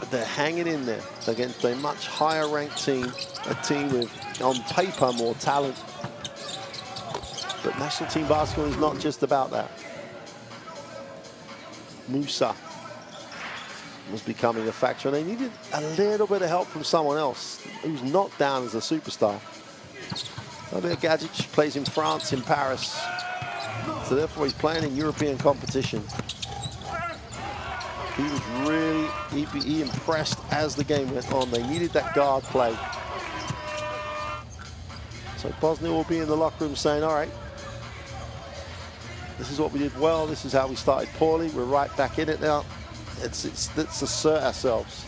They're hanging in there against a much higher ranked team, a team with, on paper, more talent. But national team basketball is not just about that. Musa was becoming a factor, and they needed a little bit of help from someone else who's not down as a superstar. Gedzic plays in France, in Paris, so therefore he's playing in European competition. He was really, he impressed as the game went on. They needed that guard play. So Bosnia will be in the locker room saying, all right, this is what we did well, this is how we started poorly, we're right back in it now. Let's assert ourselves.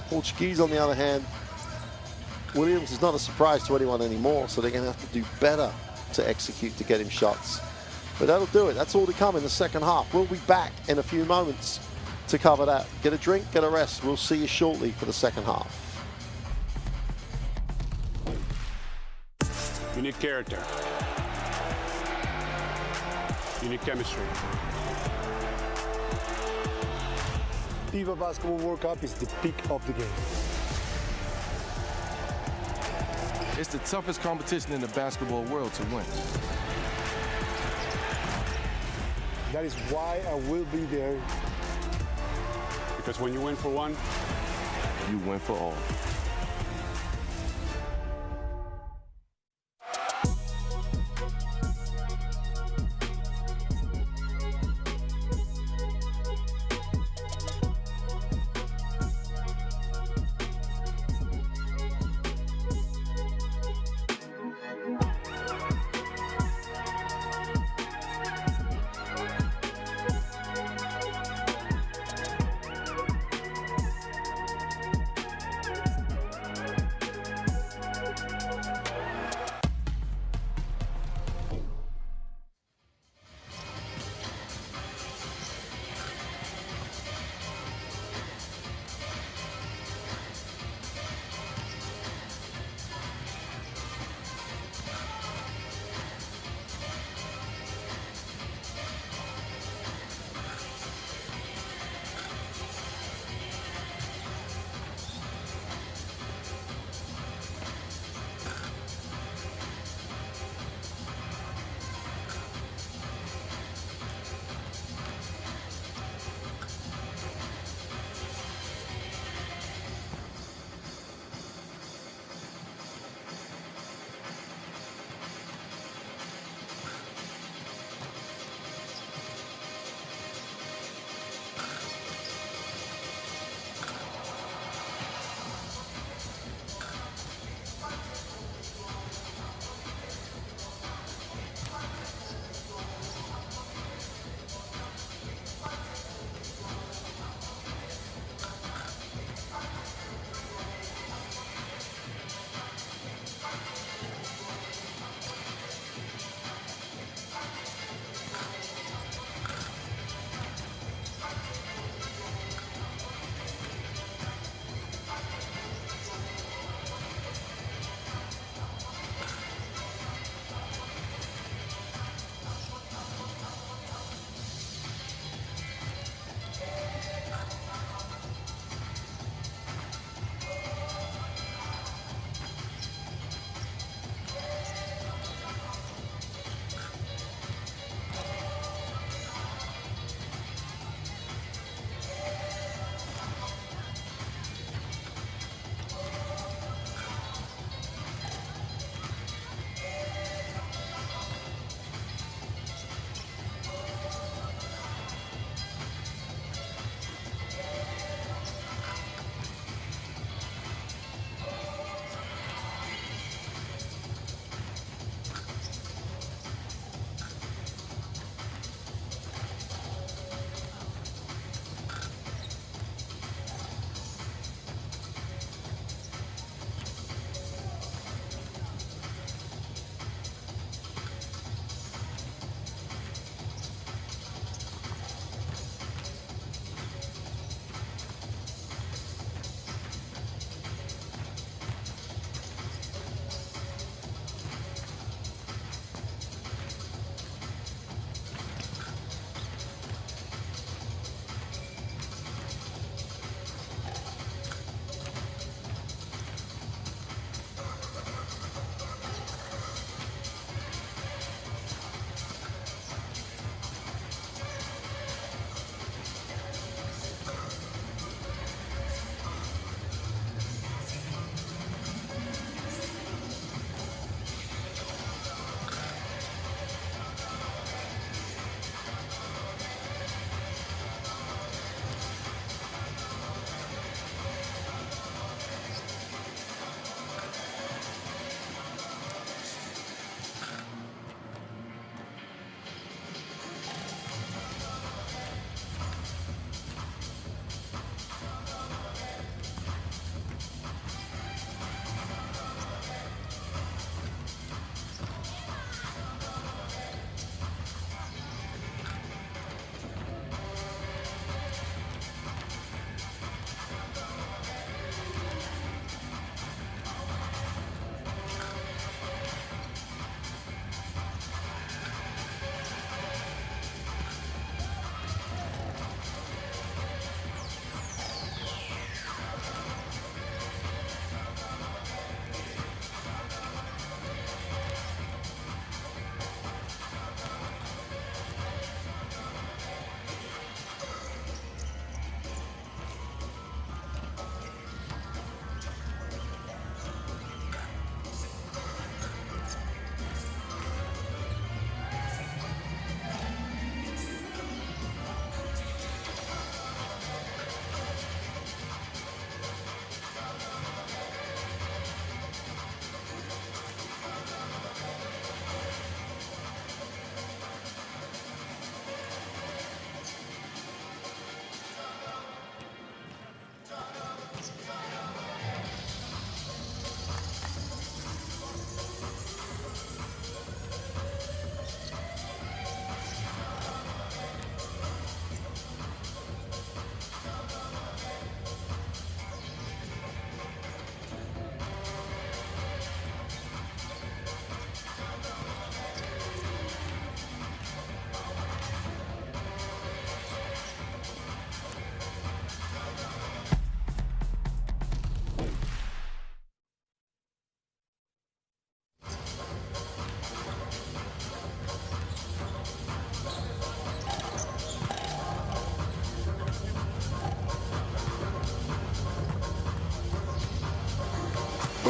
Portuguese, on the other hand, Williams is not a surprise to anyone anymore, so they're going to have to do better to execute to get him shots. But that'll do it. That's all to come in the second half. We'll be back in a few moments to cover that. Get a drink, get a rest. We'll see you shortly for the second half. You need character. You need chemistry. FIBA Basketball World Cup is the peak of the game. It's the toughest competition in the basketball world to win. That is why I will be there. Because when you win for one, You win for all.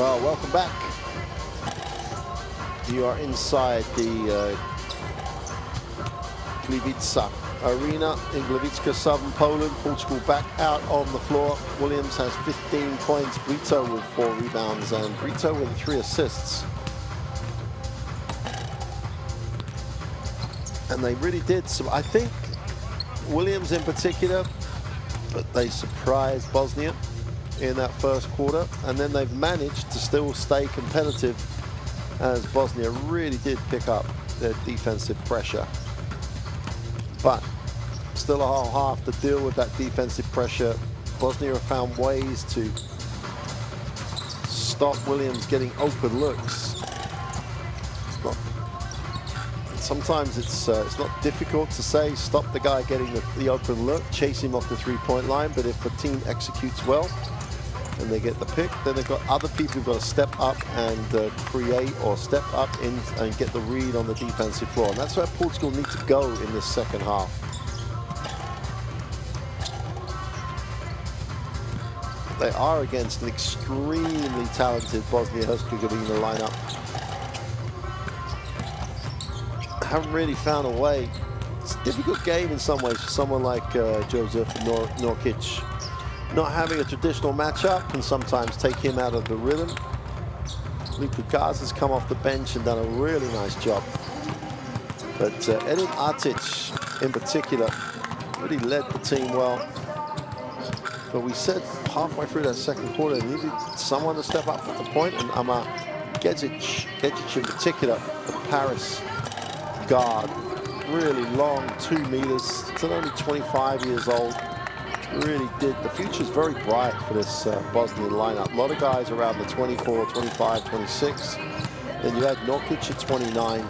Well, welcome back. You are inside the Gliwice Arena in Gliwice, southern Poland. Portugal back out on the floor. Williams has 15 points. Brito with 4 rebounds and Brito with 3 assists. And they really did. So I think Williams in particular, but they surprised Bosnia in that first quarter, and then they've managed to still stay competitive as Bosnia really did pick up their defensive pressure. But still a whole half to deal with that defensive pressure. Bosnia have found ways to stop Williams getting open looks. Sometimes it's not difficult to say stop the guy getting the open look, chase him off the three-point line, but if the team executes well and they get the pick, then they've got other people who've got to step up and create, or step up in and get the read on the defensive floor. And that's where Portugal need to go in this second half. They are against an extremely talented Bosnia-Herzegovina lineup. Haven't really found a way. It's a difficult game in some ways for someone like Joseph Norkic. Not having a traditional matchup can sometimes take him out of the rhythm. Luka Garza's come off the bench and done a really nice job. But Edin Artic in particular really led the team well. But we said halfway through that second quarter, they needed someone to step up at the point, and Amar Gedzic in particular, the Paris guard, really long, 2 meters, still only 25 years old, really did. The future's very bright for this Bosnian lineup. A lot of guys around the 24, 25, 26. Then you add Norkic at 29.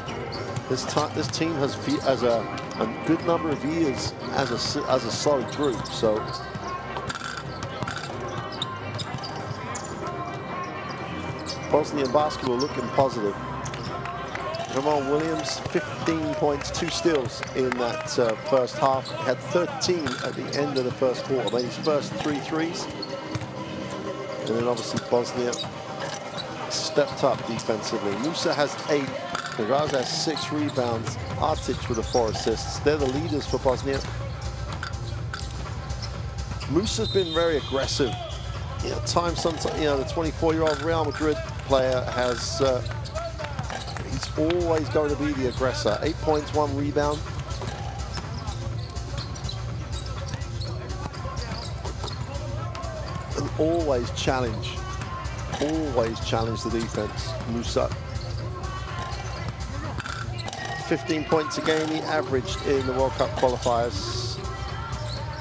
This team has a good number of years as a solid group. So Bosnian basketball looking positive. Jamal Williams, 15 points, 2 steals in that first half. He had 13 at the end of the first quarter. Made his first 3 threes. And then obviously Bosnia stepped up defensively. Musa has 8. Garza has 6 rebounds. Artic with 4 assists. They're the leaders for Bosnia. Musa's been very aggressive. You know, sometimes, you know, the 24-year-old Real Madrid player has. He's always going to be the aggressor. 8 points, 1 rebound. And always challenge the defense. Musa. 15 points a game he averaged in the World Cup qualifiers.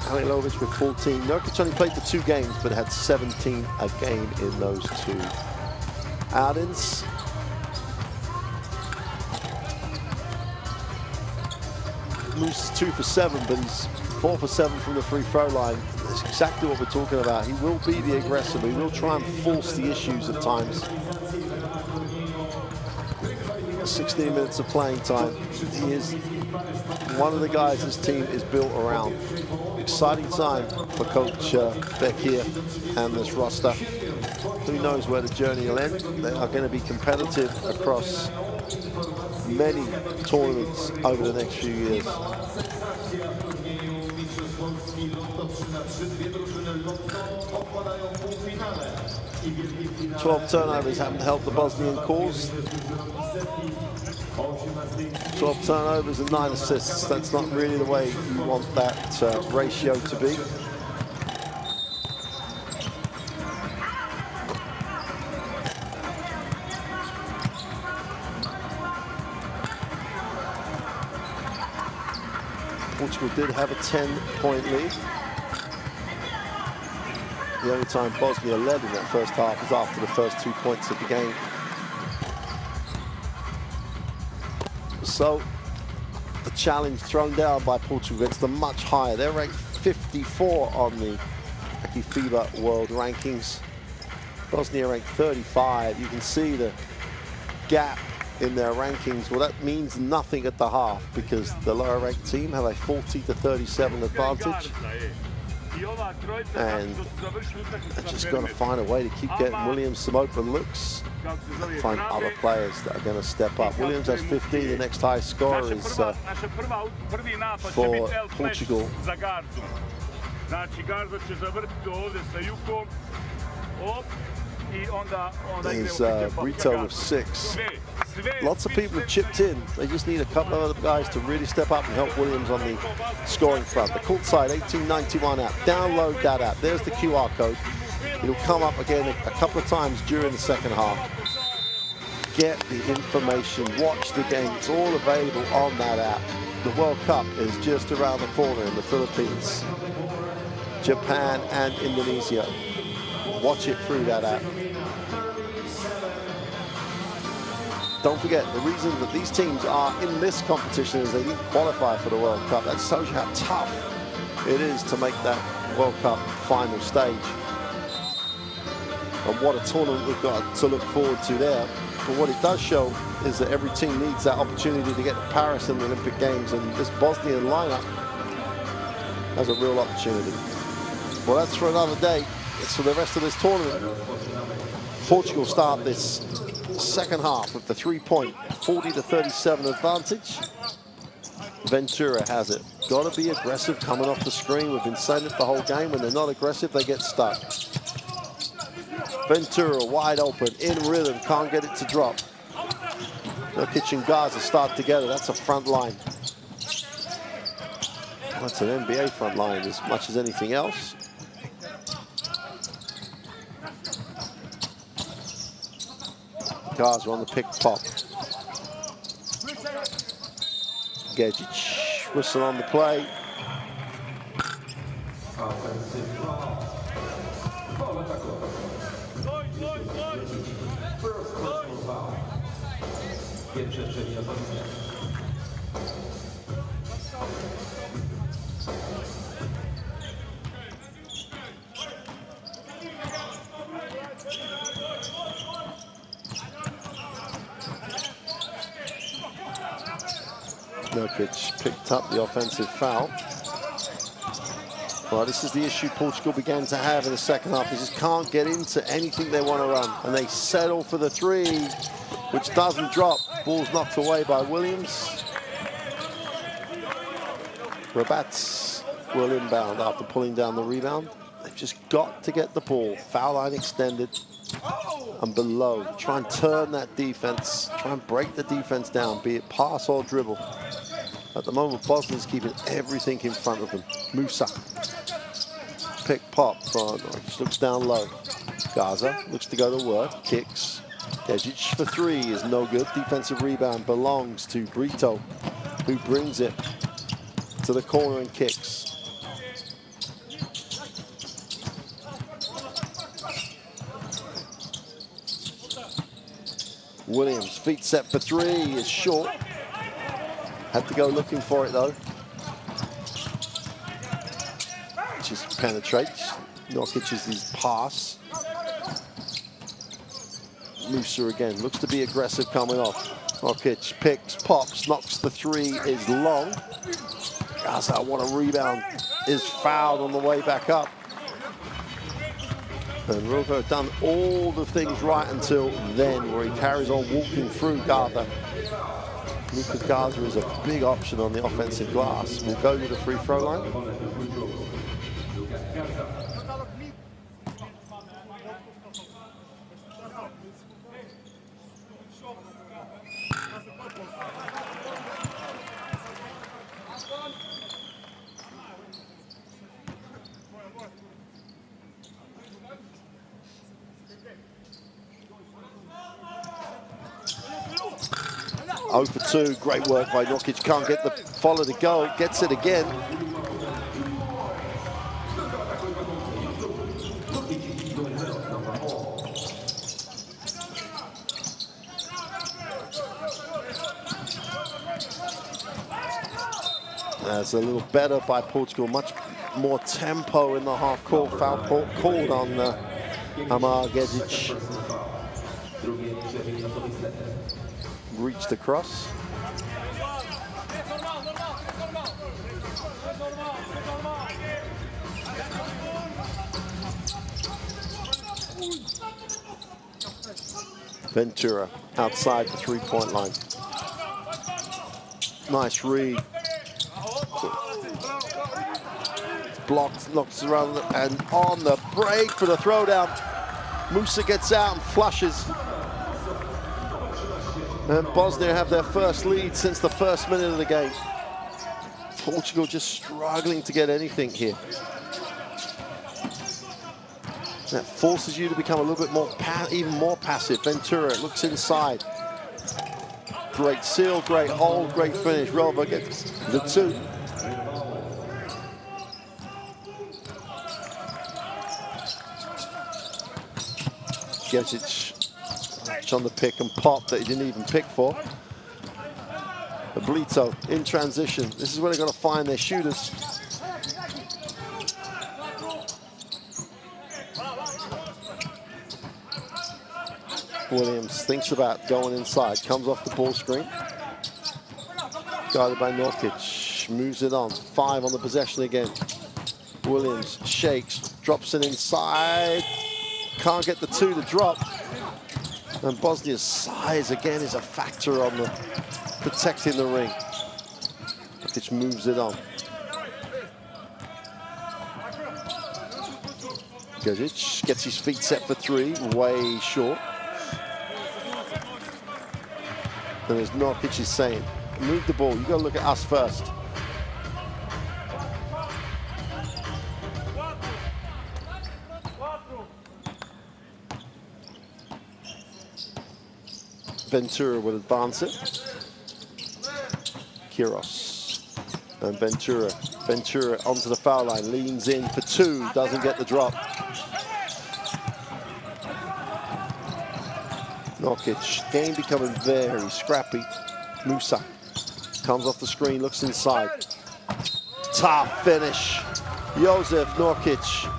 Halilovic with 14. Nurkic only played the 2 games, but had 17 a game in those 2 outings. Moose is 2 for 7, but he's 4 for 7 from the free throw line. That's exactly what we're talking about. He will be the aggressor, but he will try and force the issues at times. 16 minutes of playing time. He is one of the guys this team is built around. Exciting time for Coach Bekir and this roster. Who knows where the journey will end? They are going to be competitive across many tournaments over the next few years. 12 turnovers haven't helped the Bosnian cause. 12 turnovers and 9 assists. That's not really the way you want that ratio to be. Portugal did have a 10-point lead. The only time Bosnia led in that first half was after the first 2 points of the game. So the challenge thrown down by Portugal against them much higher. They're ranked 54 on the FIBA World Rankings. Bosnia ranked 35. You can see the gap in their rankings. Well, that means nothing at the half because the lower ranked team have a 40 to 37 advantage. And they're just got to find a way to keep getting Williams some open looks. Find other players that are going to step up. Williams has 15. The next highest scorer is for Portugal. There's Brito with 6. Lots of people have chipped in. They just need a couple of other guys to really step up and help Williams on the scoring front. The courtside 1891 app. Download that app. There's the QR code. It'll come up again a couple of times during the second half. Get the information. Watch the game. It's all available on that app. The World Cup is just around the corner in the Philippines, Japan, and Indonesia. Watch it through that app. Don't forget, the reason that these teams are in this competition is they didn't qualify for the World Cup. That shows you how tough it is to make that World Cup final stage. And what a tournament we've got to look forward to there. But what it does show is that every team needs that opportunity to get to Paris in the Olympic Games, and this Bosnian lineup has a real opportunity. Well, that's for another day. It's for the rest of this tournament. Portugal start this second half with the 3-point 40-37 advantage. Ventura has it. Got to be aggressive coming off the screen. We've been saying it the whole game. When they're not aggressive, they get stuck. Ventura wide open, in rhythm, can't get it to drop. Nurkic and Gaza start together. That's a front line. That's an NBA front line as much as anything else. Gaza on the pick pop. Gedjic, whistle on the play. Nurkic picked up the offensive foul. Well, this is the issue Portugal began to have in the second half. They just can't get into anything they want to run. And they settle for the 3, which doesn't drop. Ball's knocked away by Williams. Rabats will inbound after pulling down the rebound. They've just got to get the ball. Foul line extended and below. Try and turn that defense. Try and break the defense down, be it pass or dribble. At the moment, Bosnia's keeping everything in front of them. Musa. Pick pop. Just looks down low. Gaza looks to go to work. Kicks. Gedjic for 3 is no good. Defensive rebound belongs to Brito, who brings it to the corner and kicks. Williams, feet set for 3, is short. Had to go looking for it though. Just penetrates. Nurkic is his pass. Musa again, looks to be aggressive coming off. Nurkic picks, pops, knocks the 3, is long. Gaza, what a rebound, is fouled on the way back up. And Rugo done all the things right until then, where he carries on walking through Gaza. Lucas Gaza is a big option on the offensive glass. We'll go to the free throw line. 0 for 2, great work by Nurkic, can't get the follow to go, gets it again. That's a little better by Portugal, much more tempo in the half court. Foul called on Amar Gedjic. Reached across. Ventura outside the three-point line. Nice read. Blocks, knocks around, and on the break for the throwdown. Musa gets out and flushes. And Bosnia have their first lead since the first minute of the game. Portugal just struggling to get anything here. That forces you to become a little bit more, even more passive. Ventura looks inside. Great seal, great hold, great finish. Relva gets the two. Gezic on the pick and pop that he didn't even pick for. Oblito in transition. This is where they've got to find their shooters. Williams thinks about going inside, comes off the ball screen. Guarded by Norkic, moves it on. 5 on the possession again. Williams shakes, drops it inside. Can't get the 2 to drop. And Bosnia's size again is a factor on the protecting the ring. Norkic moves it on. Gezic gets his feet set for 3, way short. And as Norkic is saying, move the ball, you got to look at us first. Ventura will advance it. Kiros and Ventura. Ventura onto the foul line, leans in for 2, doesn't get the drop. Norkic, game becoming very scrappy. Musa comes off the screen, looks inside. Tough finish. Josef Norkic.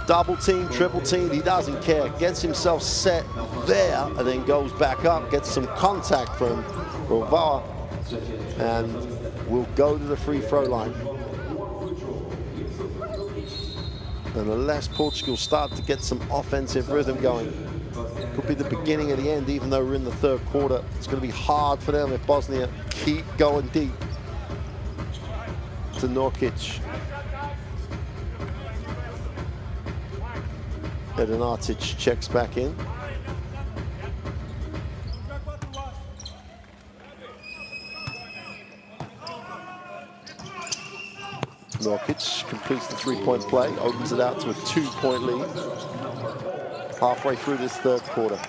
Double team, triple team, he doesn't care. Gets himself set there and then goes back up, gets some contact from Rovara and will go to the free throw line. And unless Portugal start to get some offensive rhythm going, could be the beginning of the end, even though we're in the 3rd quarter. It's going to be hard for them if Bosnia keep going deep. To Norkic. Edinartic checks back in. Norkic completes the 3-point play, opens it out to a 2-point lead. Halfway through this 3rd quarter.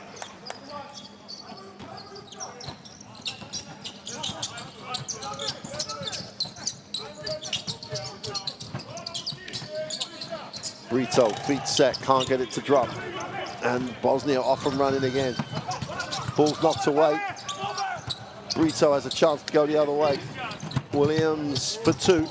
Brito, feet set, can't get it to drop. And Bosnia off and running again. Ball's knocked away. Brito has a chance to go the other way. Williams for 2.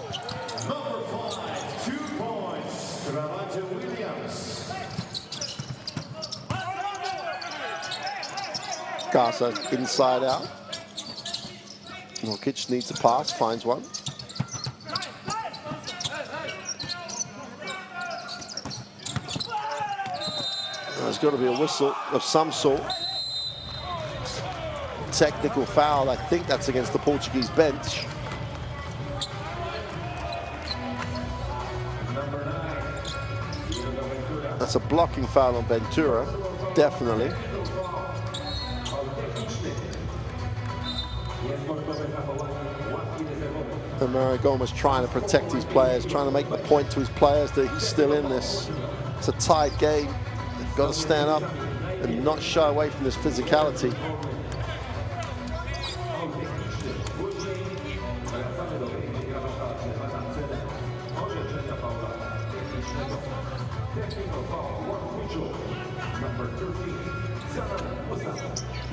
Garza inside out. Norkic needs a pass, finds one. There's got to be a whistle of some sort. Technical foul, I think that's against the Portuguese bench. That's a blocking foul on Ventura, definitely. And Mario Gomez trying to protect his players, trying to make the point to his players that he's still in this. It's a tight game. They've got to stand up and not shy away from this physicality.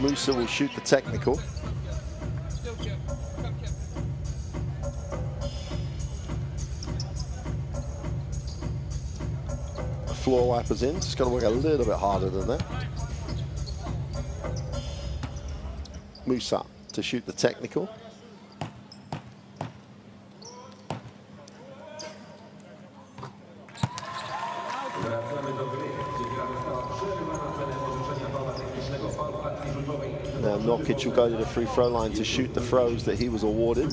Musa will shoot the technical. Floor wipers in, just got to work a little bit harder than that. Musa to shoot the technical. Nokic will go to the free throw line to shoot the throws that he was awarded.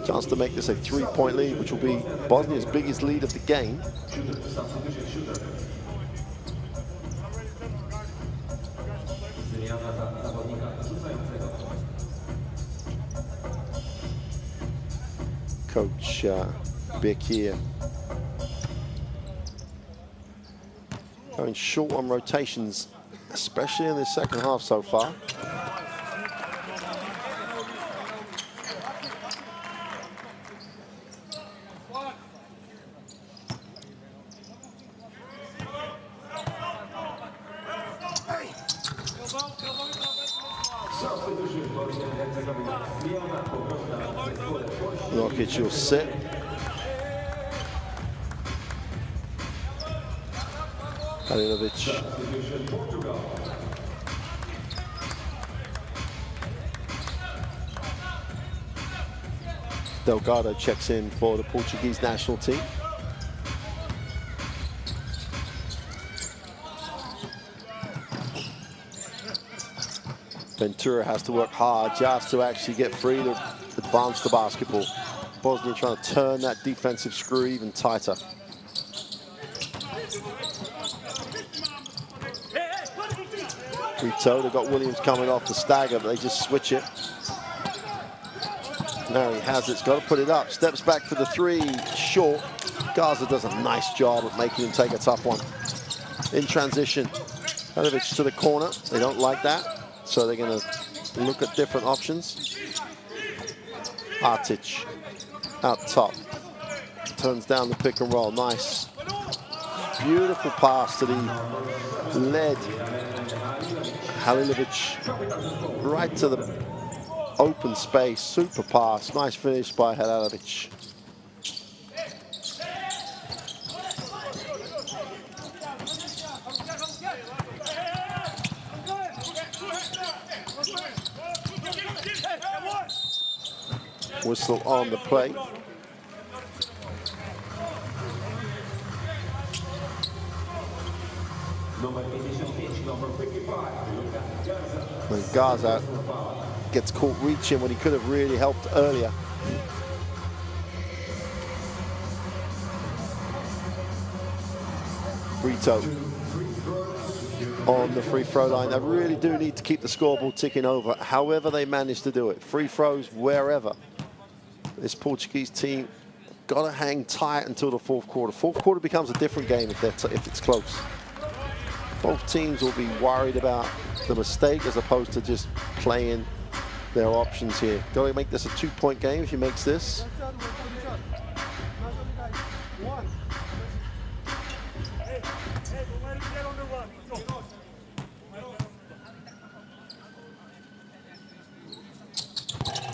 Chance to make this a 3-point lead, which will be Bosnia's biggest lead of the game. Coach Bekir going short on rotations, especially in the second half so far. Nokic will sit. Halilovic. Delgado checks in for the Portuguese national team. Ventura has to work hard just to actually get free to advance the basketball. Bosnia trying to turn that defensive screw even tighter. Brito, they've got Williams coming off the stagger, but they just switch it. Now he has it, he's got to put it up. Steps back for the three, short. Gaza does a nice job of making him take a tough one. In transition, Halilovic to the corner. They don't like that, so they're going to look at different options. Artic out top, turns down the pick and roll, nice. Beautiful pass to the lead. Halilovic right to the open space, super pass, nice finish by Halilovic. Whistle on the play. When Gaza gets caught reaching when he could have really helped earlier. Brito on the free throw line. They really do need to keep the scoreboard ticking over, however they manage to do it. Free throws wherever. This Portuguese team got to hang tight until the fourth quarter. Fourth quarter becomes a different game if it's close. Both teams will be worried about the mistake as opposed to just playing their options here. Got to make this a 2-point game if he makes this.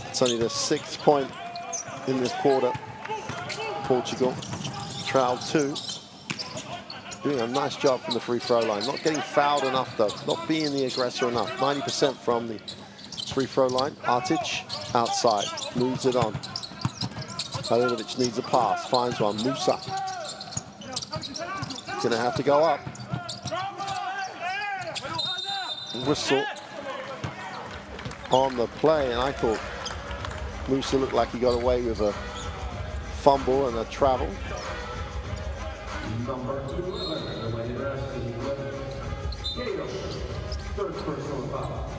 It's only the 6th point in this quarter. Portugal trailed 2. Doing a nice job from the free throw line. Not getting fouled enough though. Not being the aggressor enough. 90% from the free throw line. Artic outside. Moves it on. Halilovic needs a pass. Finds one. Musa. Gonna have to go up. Whistle on the play, and I thought Musa looked like he got away with a fumble and a travel. Number 11, third personal foul.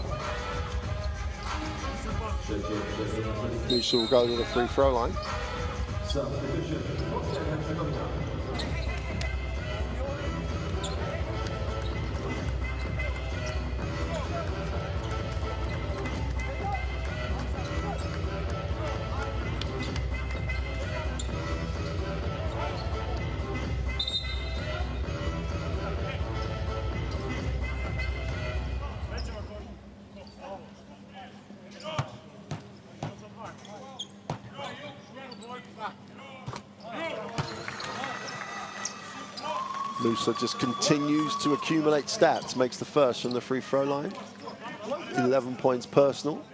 Musa will go to the free throw line. Substitution, Bosnia-Herzegovina. Musa just continues to accumulate stats, makes the first from the free throw line. 11 points personal.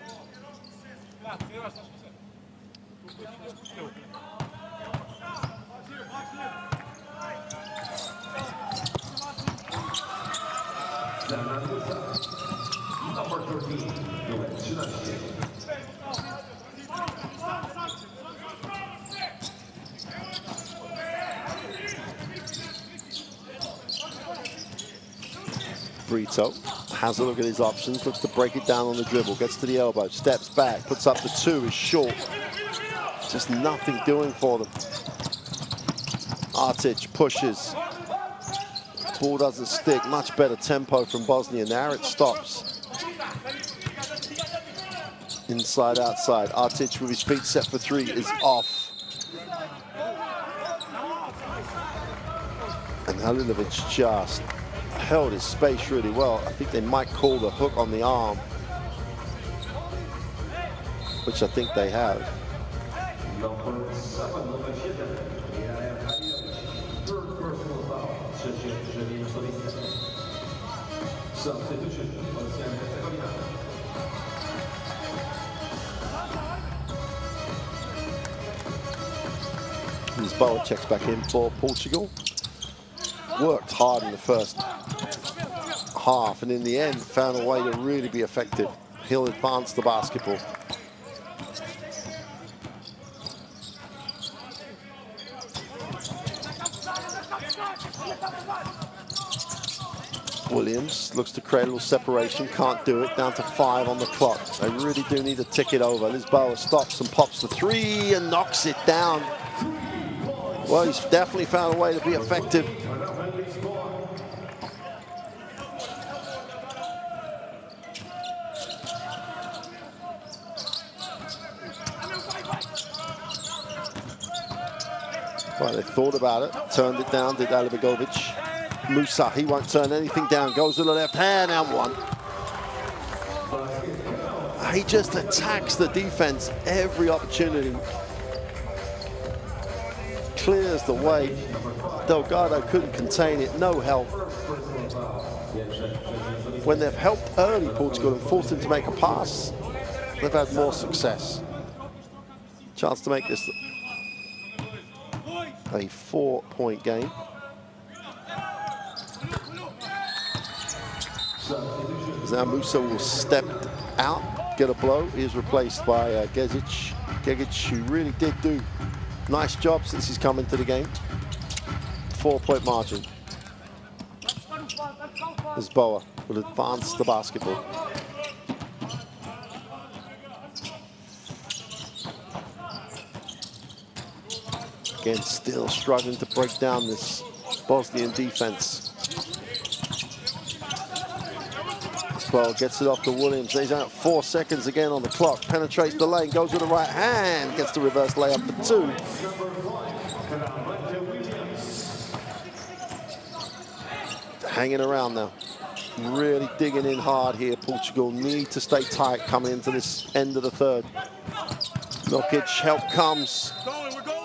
Number 13. Brito has a look at his options, looks to break it down on the dribble, gets to the elbow, steps back, puts up the 2, is short. Just nothing doing for them. Artic pushes. Ball doesn't stick. Much better tempo from Bosnia. Now it stops. Inside, outside. Artic with his feet set for 3 is off. And Halilovic just held his space really well. I think they might call the hook on the arm, which I think they have. Substitution, Bosnia and Herzegovina. Lisboa checks back in for Portugal. Worked hard in the first half, and in the end found a way to really be effective. He'll advance the basketball. Williams looks to create a little separation, can't do it, down to 5 on the clock. They really do need to tick it over. Lisboa stops and pops the 3 and knocks it down. Well, he's definitely found a way to be effective. Well, they thought about it, turned it down, did Alibegovic. Musa, he won't turn anything down, goes to the left hand and 1. He just attacks the defense every opportunity. Clears the way. Delgado couldn't contain it, no help. When they've helped early, Portugal, and forced him to make a pass, they've had more success. Chance to make this a 4-point game. Now Musa will step out, get a blow. He is replaced by Gezic. Gezic, who really did do a nice job since he's come into the game. 4-point margin. Lisboa will advance the basketball. Again, still struggling to break down this Bosnian defense. Well, gets it off to Williams. He's out 4 seconds again on the clock. Penetrates the lane, goes with the right hand, gets the reverse layup for 2. Hanging around now. Really digging in hard here. Portugal need to stay tight coming into this end of the third. Nokic, help comes. We're going.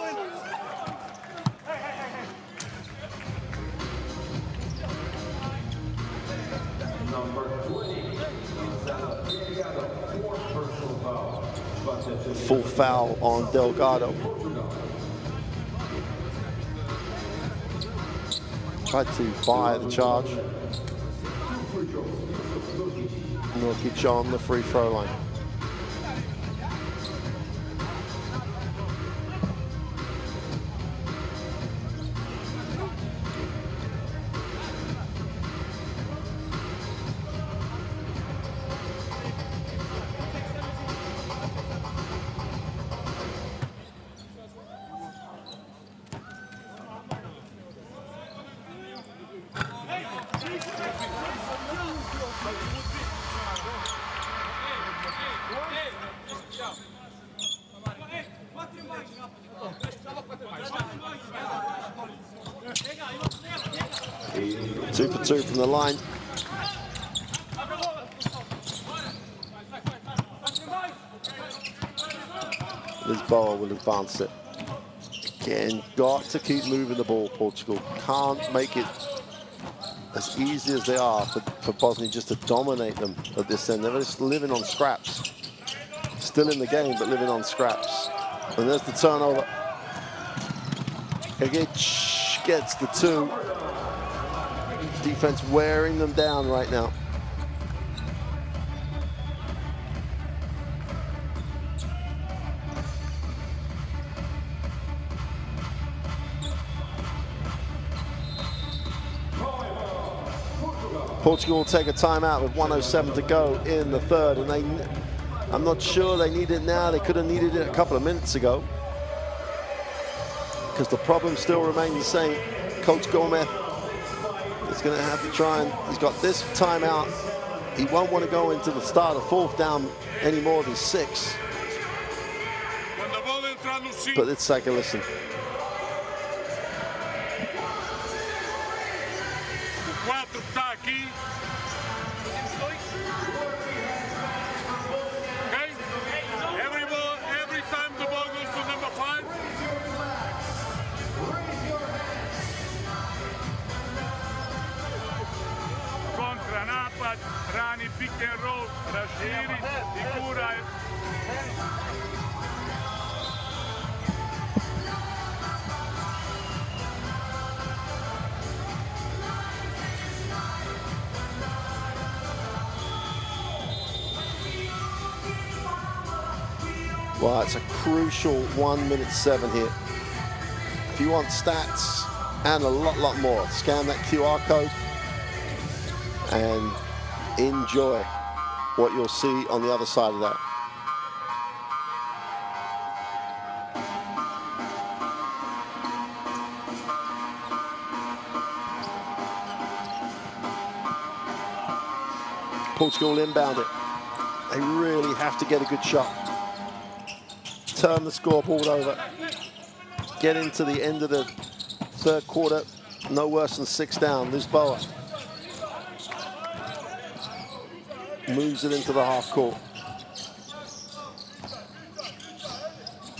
Full foul on Delgado. Tried to buy the charge. Nokic on the free throw line. Two for 2 from the line. Lisboa will advance it. Again, got to keep moving the ball, Portugal. Can't make it as easy as they are for Bosnia just to dominate them at this end. They're just living on scraps. Still in the game, but living on scraps. And there's the turnover. Gegic gets the 2. Defense wearing them down right now. Portugal will take a timeout with 1:07 to go in the third, and I'm not sure they need it now. They could have needed it a couple of minutes ago, because the problem still remains the same. Coach Gomez is going to have to try, and he's got this timeout. He won't want to go into the start of fourth down any more than 6. But let's take a listen. Every time the ball goes to number 5. Kontranapad, rani pick and roll, raširi i guraj. Well, it's a crucial 1:07 here. If you want stats and a lot more, scan that QR code and enjoy what you'll see on the other side of that. Portugal inbound it. They really have to get a good shot. Turn the scoreboard over. Get into the end of the third quarter, no worse than 6 down. Lisboa moves it into the half court.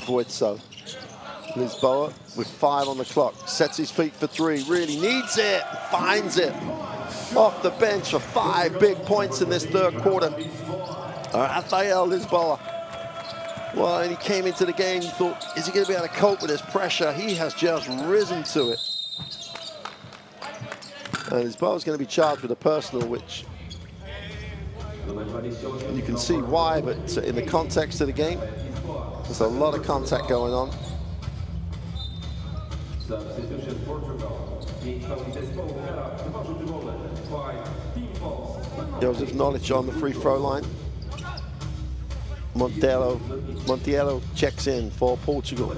Voitso. Lisboa with 5 on the clock. Sets his feet for 3. Really needs it. Finds it. Off the bench for 5 big points in this third quarter. Rafael Lisboa. Well, and he came into the game, you thought, is he going to be able to cope with this pressure? He has just risen to it. And Lisboa's going to be charged with a personal, which you can see why, but in the context of the game, there's a lot of contact going on. Joseph Knowledge on the free throw line. Montiello checks in for Portugal.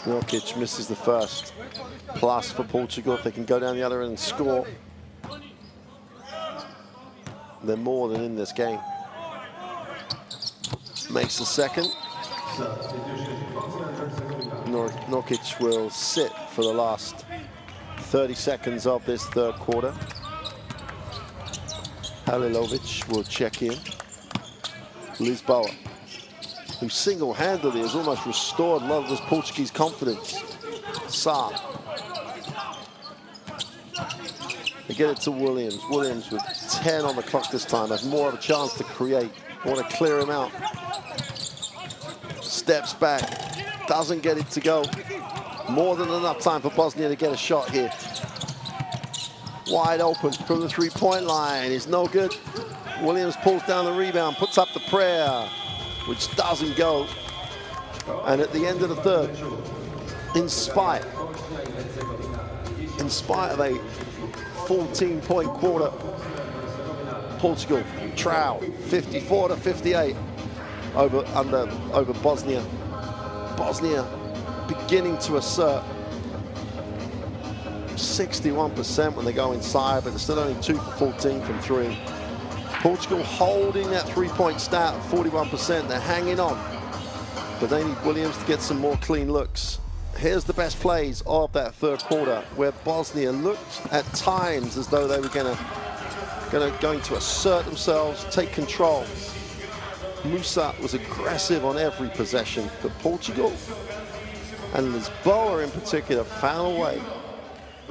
Jokic misses the first. Plus for Portugal, if they can go down the other end and score, they're more than in this game. Makes the second. Jokic will sit for the last 30 seconds of this third quarter. Halilovic will check in. Lisboa, who single-handedly has almost restored a lot of this Portuguese confidence. Sa. They get it to Williams. Williams with 10 on the clock this time has more of a chance to create. Want to clear him out. Steps back. Doesn't get it to go. More than enough time for Bosnia to get a shot here. Wide open from the three-point line. It's no good. Williams pulls down the rebound, puts up the prayer, which doesn't go. And at the end of the third, in spite of a 14-point quarter, Portugal trail 54-58 over Bosnia. Bosnia beginning to assert. 61% when they go inside, but they're still only 2 for 14 from 3. Portugal holding that three-point stat, 41%. They're hanging on, but they need Williams to get some more clean looks. Here's the best plays of that third quarter, where Bosnia looked at times as though they were going to assert themselves, take control. Musa was aggressive on every possession, but Portugal, and Lisboa in particular, found a way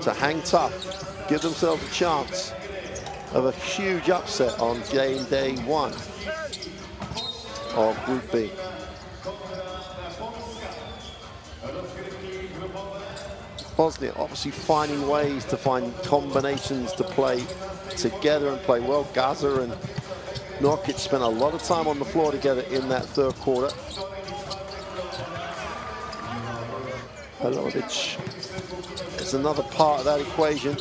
to hang tough, give themselves a chance of a huge upset on game day 1 of Group B. Bosnia obviously finding ways to find combinations to play together and play well. Gaza and Norkic spent a lot of time on the floor together in that third quarter. Halovic is another part of that equation.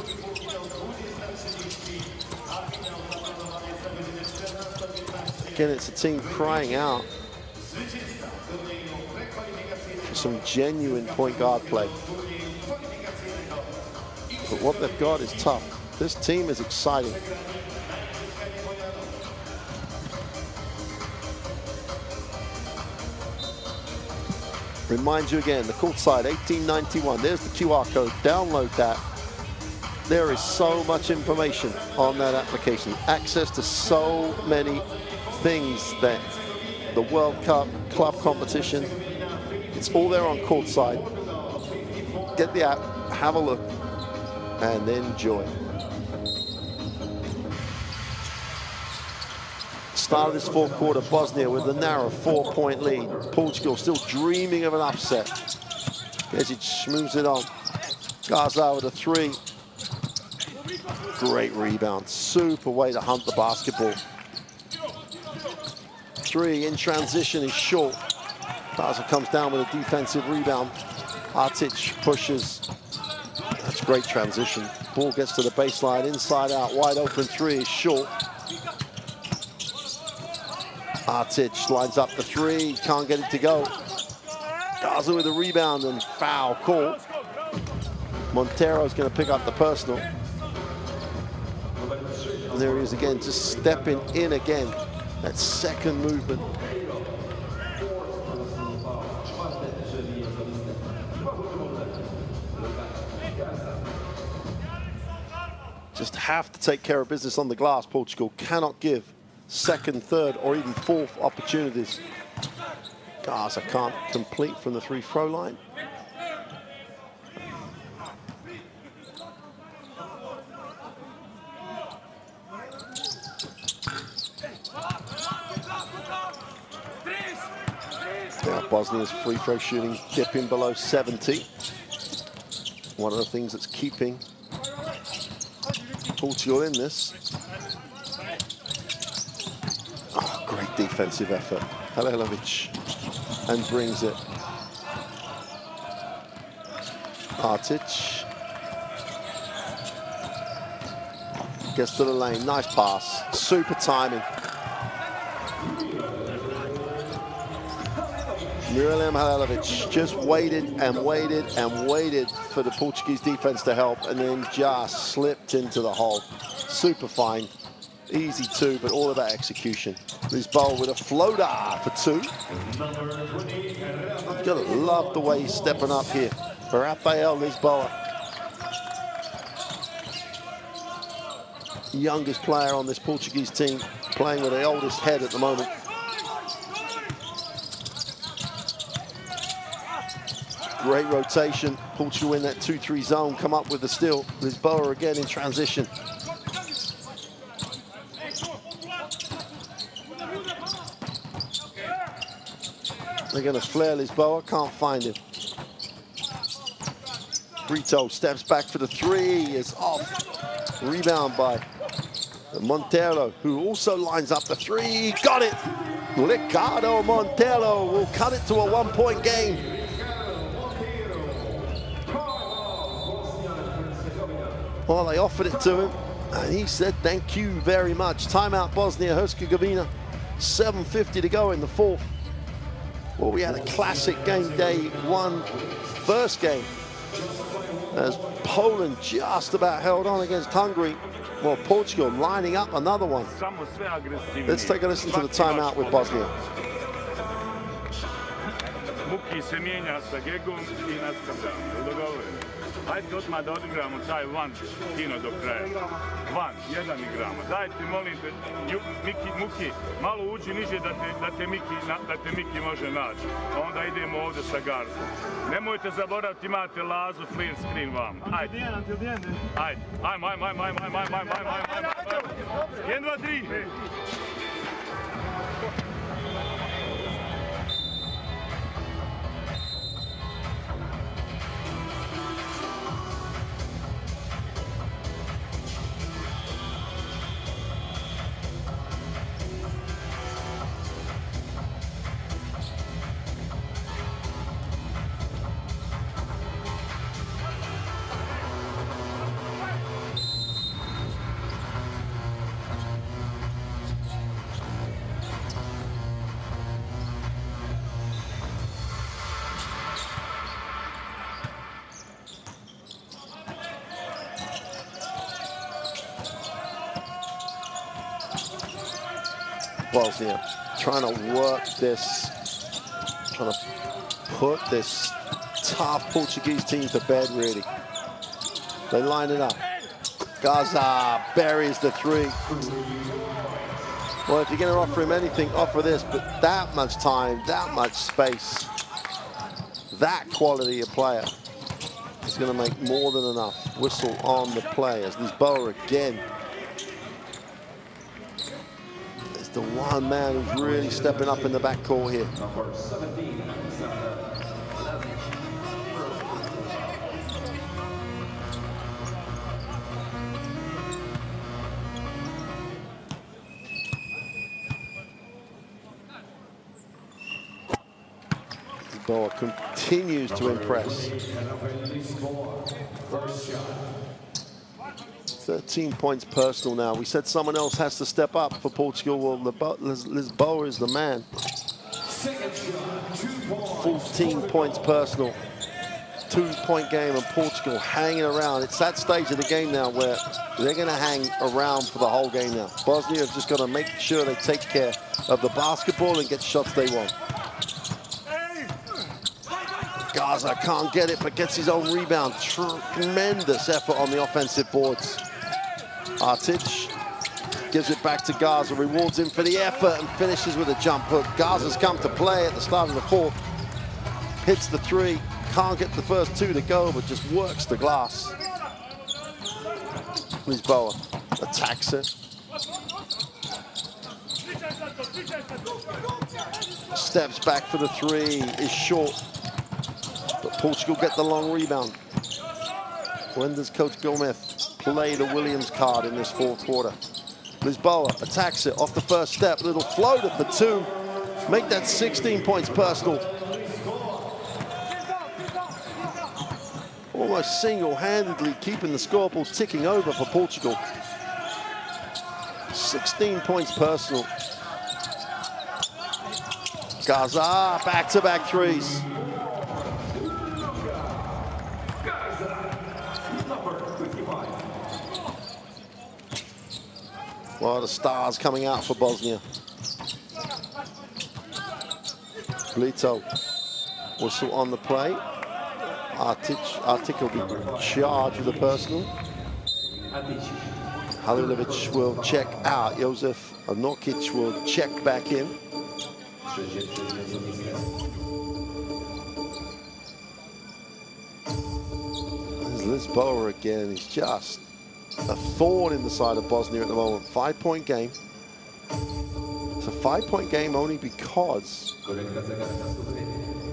Again, it's a team crying out for some genuine point guard play. But what they've got is tough. This team is exciting. Remind you again, the court side, 1891. There's the QR code. Download that. There is so much information on that application. Access to so many things that the World Cup, club competition, it's all there on courtside. Get the app, have a look, and enjoy. Start of this fourth quarter, Bosnia with a narrow 4-point lead. Portugal still dreaming of an upset. Gezic moves it on. Gaza with a 3. Great rebound. Super way to hunt the basketball. 3 in transition is short. Gaza comes down with a defensive rebound. Artic pushes. That's great transition. Ball gets to the baseline, inside out, wide open 3 is short. Artic lines up the 3, can't get it to go. Gaza with a rebound and foul call. Montero's going to pick up the personal. And there he is again, just stepping in again. That second movement. Just have to take care of business on the glass. Portugal cannot give second, third, or even fourth opportunities. Gaza can't complete from the free-throw line. Now Bosnia's free-throw shooting dipping below 70. One of the things that's keeping Portugal in this. Oh, great defensive effort. Halilovic, and brings it. Artic gets to the lane. Nice pass. Super timing. Miralem Halilovic just waited and waited and waited for the Portuguese defense to help, and then just slipped into the hole. Super fine. Easy 2, but all about execution. Lisboa with a floater for 2. You've got to love the way he's stepping up here. Rafael Lisboa. Youngest player on this Portuguese team, playing with the oldest head at the moment. Great rotation. Portugal in that 2-3 zone, come up with the steal. Lisboa again in transition. They're going to flare Lisboa, can't find him. Brito steps back for the 3, is off. Rebound by Montero, who also lines up the 3. Got it! Ricardo Montero will cut it to a 1-point game. Well, they offered it to him, and he said, thank you very much. Timeout, Bosnia-Herzegovina. 7:50 to go in the fourth. Well, we had a classic game day 1 first game, as Poland just about held on against Hungary. Well, Portugal lining up another one. Let's take a listen to the timeout with Bosnia. Muki se mijenja sa Gegom I nastavljamo. Dogovoreno. Hajde odmah da odigramo taj van kino do kraja. Van, jedan igramo. Dajte, molim te, Muki, malo uđi niže da te Miki može naći. Onda idemo ovdje sa Garzom. Nemojte zaboraviti, imate Lazu, clear screen vam. Ajde. Ajde. Ajmo. 1, 2, 3. Bosnia trying to work this, trying to put this tough Portuguese team to bed, really. They line it up. Gaza buries the 3. Well, if you're going to offer him anything, offer this, but that much time, that much space, that quality of player is going to make more than enough. Whistle on the play as Lisboa again. The one man who's really stepping up in the backcourt here. Lisboa continues to impress. 13 points personal now. We said someone else has to step up for Portugal. Well, Lisboa is the man. 14 points personal. 2-point game and Portugal hanging around. It's that stage of the game now where they're going to hang around for the whole game now. Bosnia have just got to make sure they take care of the basketball and get shots they want. Gaza can't get it, but gets his own rebound. Tremendous effort on the offensive boards. Artic gives it back to Gaza, rewards him for the effort and finishes with a jump hook. Gaza's come to play at the start of the 4th. Hits the 3, can't get the first 2 to go, but just works the glass. Lisboa attacks it. Steps back for the 3, is short. But Portugal get the long rebound. When does Coach Gomez play the Williams card in this 4th quarter? Lisboa attacks it off the first step. Little floater for 2. Make that 16 points personal. Almost single-handedly keeping the scoreboard ticking over for Portugal. 16 points personal. Gaza, back-to-back 3s. Well, the stars coming out for Bosnia. Blito, whistle on the play. Artic will be charged with a personal. Halilovic will check out. Josef Nokic will check back in. There's Lisboa again. He's just a thorn in the side of Bosnia at the moment. 5-point game. It's a 5-point game only because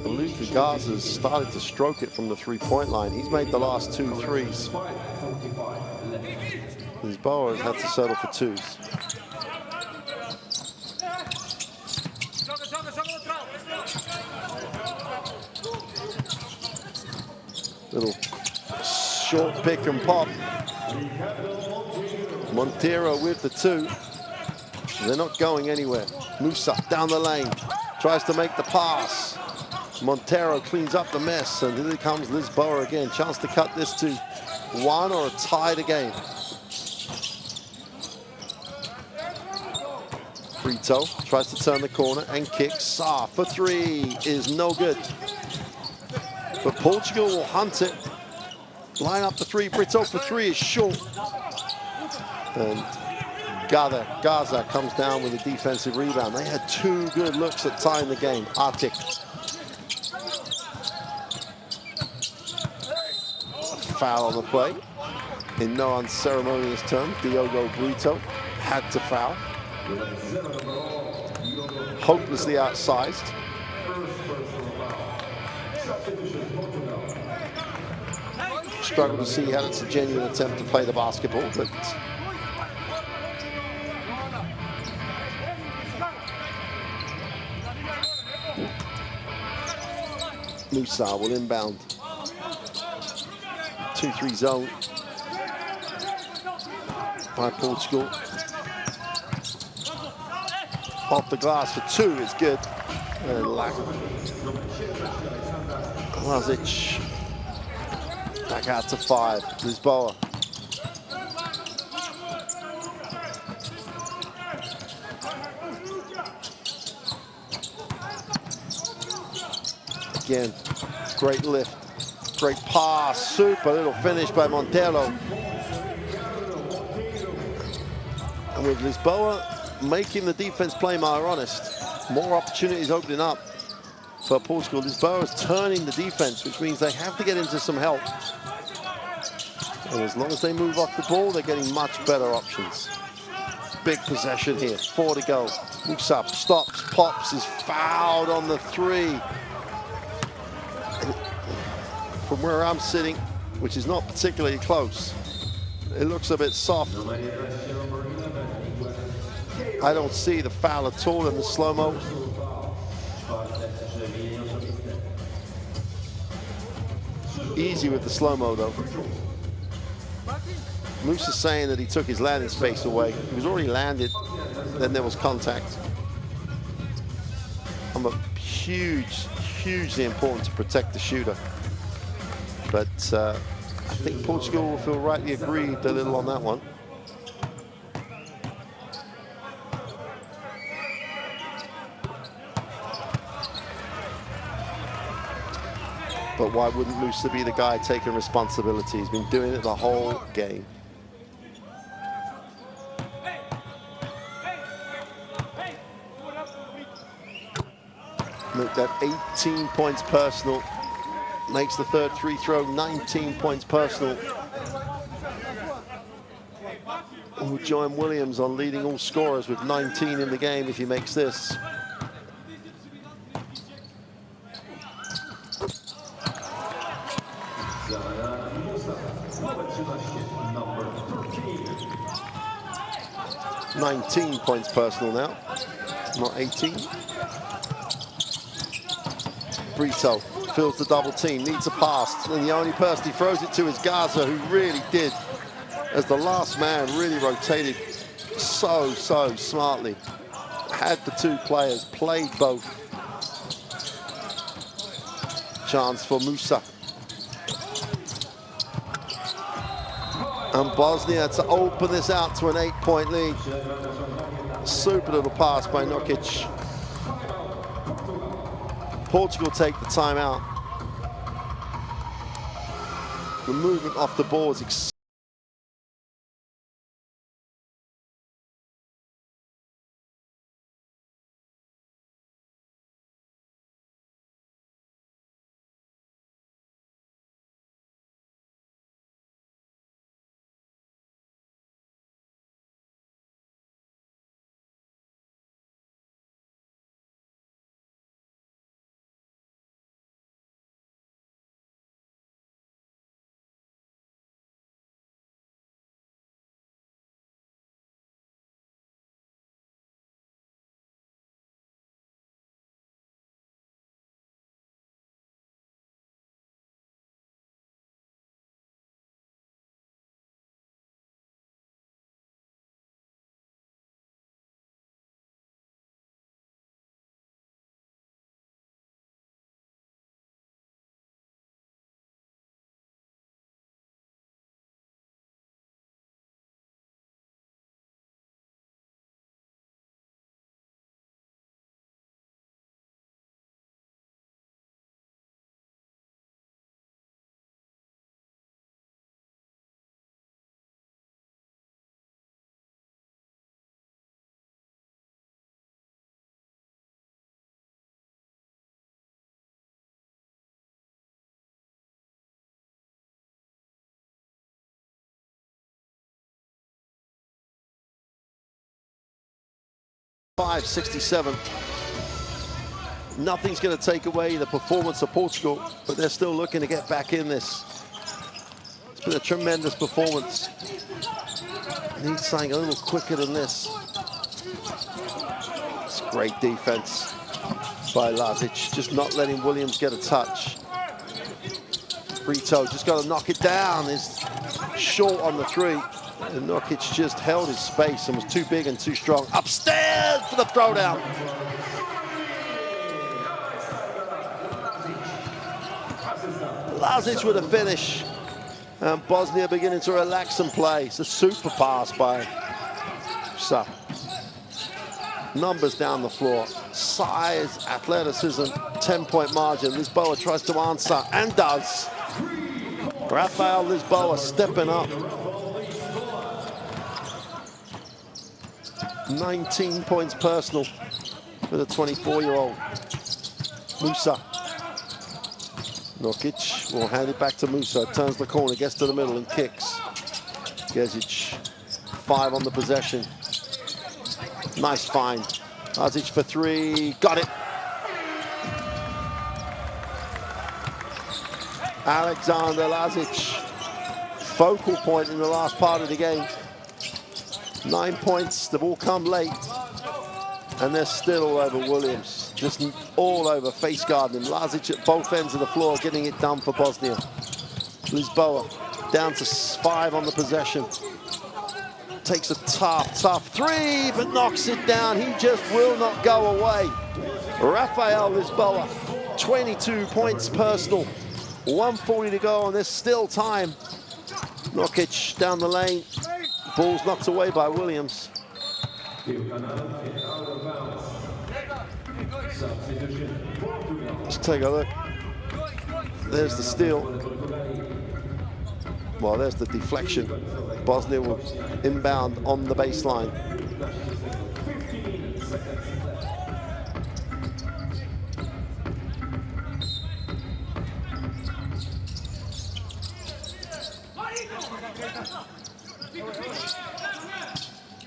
Luka Gaza's started to stroke it from the 3-point line. He's made the last 2 threes. Lisboa has had to settle for 2s. Little short pick and pop. Montero with the 2. They're not going anywhere. Musa down the lane, tries to make the pass. Montero cleans up the mess, and here comes Lisboa again. Chance to cut this to 1 or tie the game. Brito tries to turn the corner and kicks. For three is no good. But Portugal will hunt it. Line up the three. Brito for three is short. And Gaza comes down with a defensive rebound. They had two good looks at tying the game. Artik. Foul on the play. In no unceremonious terms, Diogo Brito had to foul. Hopelessly outsized. Struggle to see how it's a genuine attempt to play the basketball, but Musa will inbound. 2-3 zone by Portugal. Off the glass for two is good. And Lazic back out to 5. Lisboa. Again, great lift, great pass, super little finish by Montero. And with Lisboa making the defense play more honest, more opportunities opening up for Portugal. Lisboa is turning the defense, which means they have to get into some help. And as long as they move off the ball, they're getting much better options. Big possession here, 4 to go. Musa stops, pops, is fouled on the 3. From where I'm sitting, which is not particularly close, it looks a bit soft. I don't see the foul at all in the slow-mo. Easy with the slow-mo, though. Musa saying that he took his landing space away. He was already landed, then there was contact. Hugely important to protect the shooter. But I think Portugal will feel rightly aggrieved a little on that one. But why wouldn't Musa be the guy taking responsibility? He's been doing it the whole game. Look, that 18 points personal. Makes the third free throw, 19 points personal. Will join Williams on leading all scorers with 19 in the game if he makes this. "19 points personal now, not 18. Brito fills the double team, needs a pass, and the only person he throws it to is Gaza, who really did, as the last man, really rotated so smartly. Had the two players, played both. Chance for Musa. And Bosnia to open this out to an 8-point lead. Super little pass by Nokic. Portugal take the timeout. The movement off the ball is 5-67. Nothing's going to take away the performance of Portugal, but they're still looking to get back in this. It's been a tremendous performance. Needs something a little quicker than this. It's great defense by Lazic, just not letting Williams get a touch. Brito just got to knock it down. Is short on the three. And Nokic just held his space and was too big and too strong. Upstairs for the throwdown. Lazic with a finish. And Bosnia beginning to relax and play. It's a super pass by Sa. Numbers down the floor. Size, athleticism, 10-point margin. Lisboa tries to answer and does. Rafael Lisboa stepping up. 19 points personal for the 24-year-old. Musa. Nokic will hand it back to Musa. Turns the corner, gets to the middle and kicks. Gezic, 5 on the possession. Nice find. Lazic for 3. Got it. Alexander Lazic. Focal point in the last part of the game. 9 points. They've all come late. And they're still all over Williams. Just all over, face guarding him. Lazic at both ends of the floor, getting it done for Bosnia. Lisboa down to 5 on the possession. Takes a tough 3, but knocks it down. He just will not go away. Rafael Lisboa, 22 points personal. 1:40 to go, and there's still time. Nokic down the lane. Ball's knocked away by Williams. Let's take a look. There's the steal. Well, there's the deflection. Bosnia will inbound on the baseline.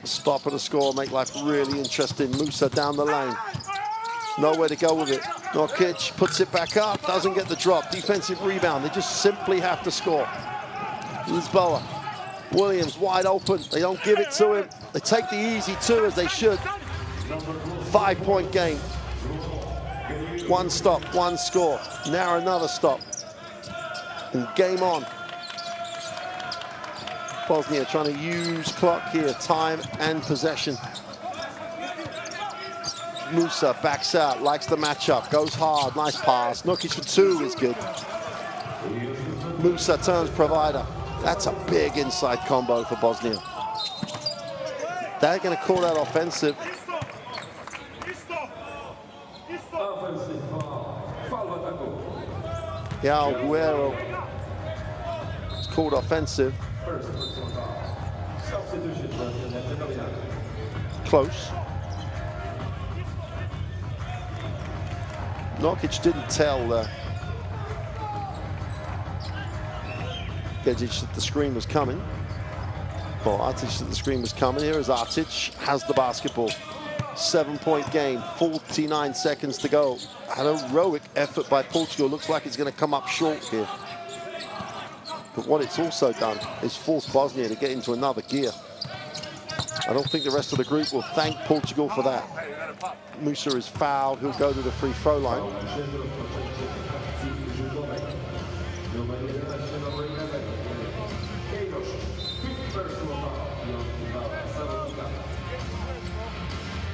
Stop at the score, make life really interesting. Musa down the lane. Nowhere to go with it. Nokic puts it back up, doesn't get the drop. Defensive rebound, they just simply have to score. Lisboa. Williams wide open, they don't give it to him. They take the easy 2 as they should. 5-point game. 1 stop, 1 score. Now another stop. And game on. Bosnia trying to use clock here, time and possession. Musa backs out, likes the matchup, goes hard, nice pass. Nokic for 2 is good. Musa turns provider. That's a big inside combo for Bosnia. They're going to call that offensive. Yao Guerrero. It's called offensive. Close. Nokic didn't tell Gezic that the screen was coming. Well, Artic that the screen was coming. Here is Artic, has the basketball. 7-point game, 49 seconds to go. An heroic effort by Portugal. Looks like it's going to come up short here. But what it's also done is forced Bosnia to get into another gear. I don't think the rest of the group will thank Portugal for that. Musa is fouled. He'll go to the free throw line.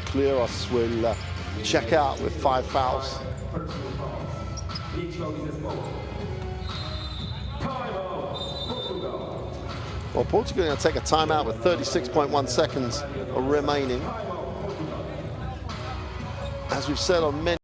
Kliros will check out with 5 fouls. Well, Portugal are going to take a timeout with 36.1 seconds remaining. As we've said on many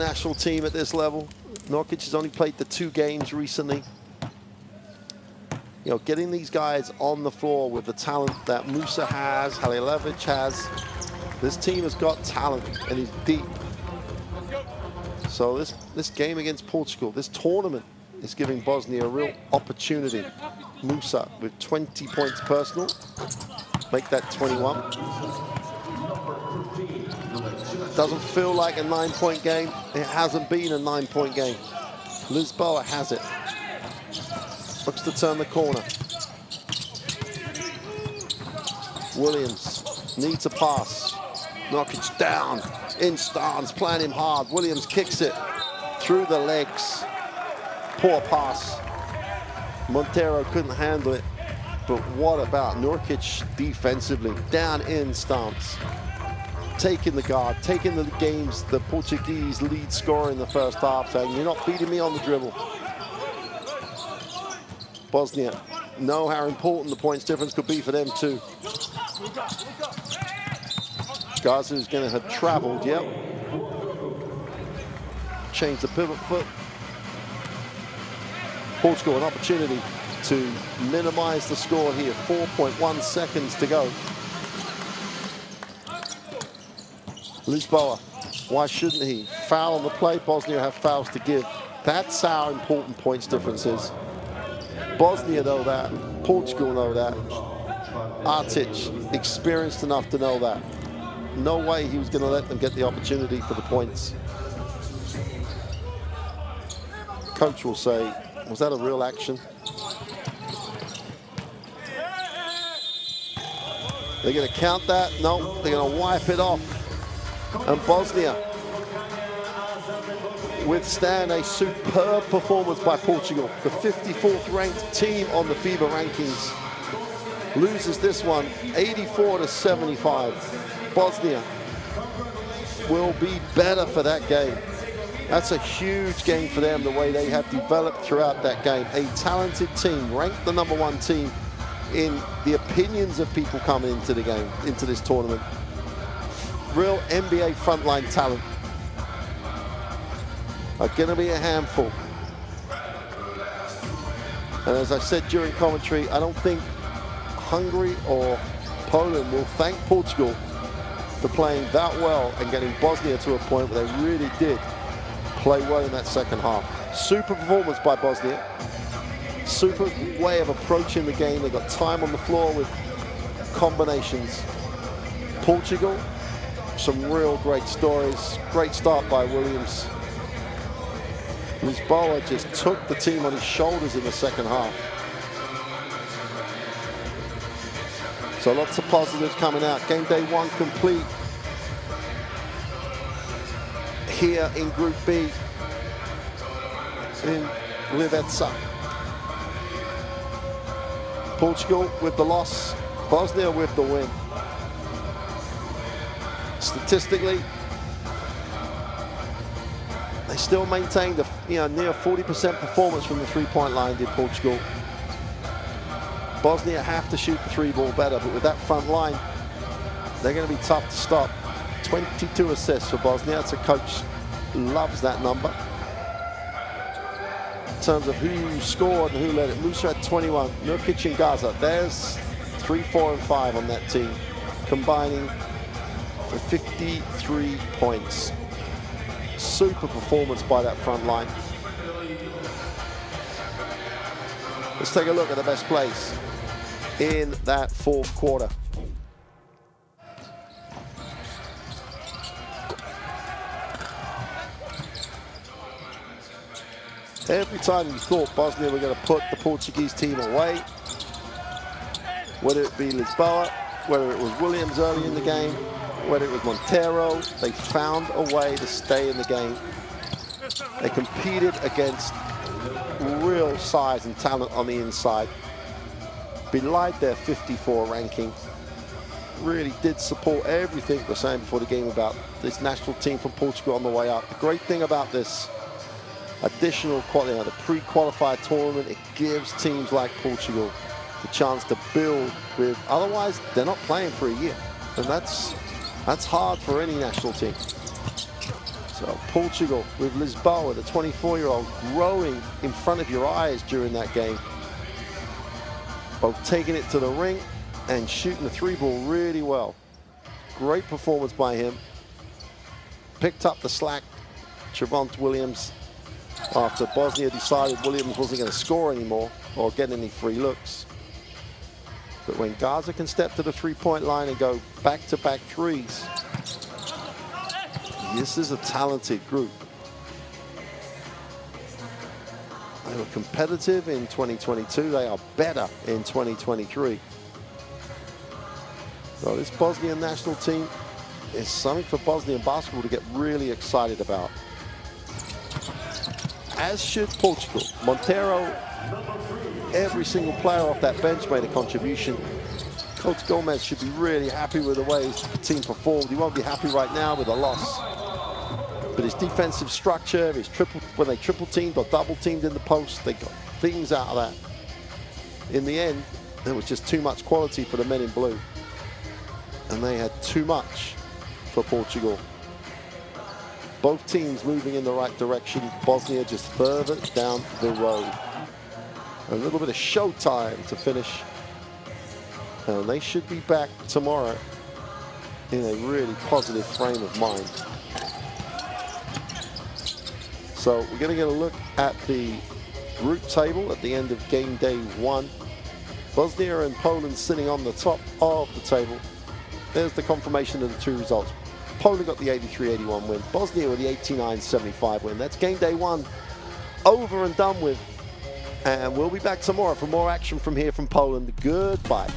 national team at this level. Nurkic has only played the 2 games recently. You know, getting these guys on the floor with the talent that Musa has, Halilovic has. This team has got talent and is deep. So this game against Portugal, this tournament, is giving Bosnia a real opportunity. Musa with 20 points personal, make that 21. Doesn't feel like a 9-point game. It hasn't been a 9-point game. Lisboa has it. Looks to turn the corner. Williams needs a pass. Nurkic down, in stance, playing him hard. Williams kicks it through the legs. Poor pass. Montero couldn't handle it. But what about Nurkic defensively? Down in stance. Taking the guard, taking the game's, the Portuguese lead scorer in the first half, saying, you're not beating me on the dribble. Bosnia know how important the points difference could be for them too. Gaza is going to have traveled, yep. Change the pivot foot. Portugal an opportunity to minimize the score here. 4.1 seconds to go. Lisboa, why shouldn't he? Foul on the play, Bosnia have fouls to give. That's how important points difference is. Bosnia know that, Portugal know that. Artic, experienced enough to know that. No way he was going to let them get the opportunity for the points. Coach will say, was that a real action? They're going to count that? No, they're going to wipe it off. And Bosnia withstand a superb performance by Portugal, the 54th ranked team on the FIBA rankings. Loses this one 84-75. Bosnia will be better for that game. That's a huge game for them, the way they have developed throughout that game. A talented team, ranked the #1 team in the opinions of people coming into the game, into this tournament. Real NBA frontline talent. Are going to be a handful. And as I said during commentary, I don't think Hungary or Poland will thank Portugal for playing that well and getting Bosnia to a point where they really did play well in that second half. Super performance by Bosnia. Super way of approaching the game. They got time on the floor with combinations. Portugal, some real great stories. Great start by Williams. Lisboa just took the team on his shoulders in the second half. So lots of positives coming out. Game day 1 complete here in Group B in Liveca. Portugal with the loss, Bosnia with the win. Statistically, they still maintained a near 40% performance from the 3-point line, did Portugal. Bosnia have to shoot the 3-ball better, but with that front line, they're going to be tough to stop. 22 assists for Bosnia. That's a coach loves that number. In terms of who scored and who led it, Musa had 21. Nurkic and Gaza. There's 3, 4, and 5 on that team, combining for 53 points. Super performance by that front line. Let's take a look at the best plays in that 4th quarter. Every time you thought Bosnia were going to put the Portuguese team away, whether it be Lisboa, whether it was Williams early in the game, whether it was Montero, they found a way to stay in the game. They competed against real size and talent on the inside. Belied their 54 ranking. Really did support everything we're saying before the game about this national team from Portugal on the way up. The great thing about this additional quality, the pre-qualified tournament, it gives teams like Portugal the chance to build with, otherwise they're not playing for a year. And that's hard for any national team. So Portugal with Lisboa, the 24-year-old, growing in front of your eyes during that game. Both taking it to the ring and shooting the 3-ball really well. Great performance by him. Picked up the slack, Trevont Williams, after Bosnia decided Williams wasn't going to score anymore or get any free looks. But when Gaza can step to the three-point line and go back-to-back threes, this is a talented group. They were competitive in 2022. They are better in 2023. So this Bosnian national team is something for Bosnian basketball to get really excited about. As should Portugal. Montero, every single player off that bench made a contribution. Coach Gomez should be really happy with the way his team performed. He won't be happy right now with a loss. But his defensive structure, when they triple teamed or double teamed in the post, they got things out of that. In the end, there was just too much quality for the men in blue. And they had too much for Portugal. Both teams moving in the right direction. Bosnia just further down the road. A little bit of showtime to finish. And they should be back tomorrow in a really positive frame of mind. So we're going to get a look at the group table at the end of game day 1. Bosnia and Poland sitting on the top of the table. There's the confirmation of the two results. Poland got the 83-81 win. Bosnia with the 89-75 win. That's game day 1 over and done with. And we'll be back tomorrow for more action from here from Poland. Goodbye.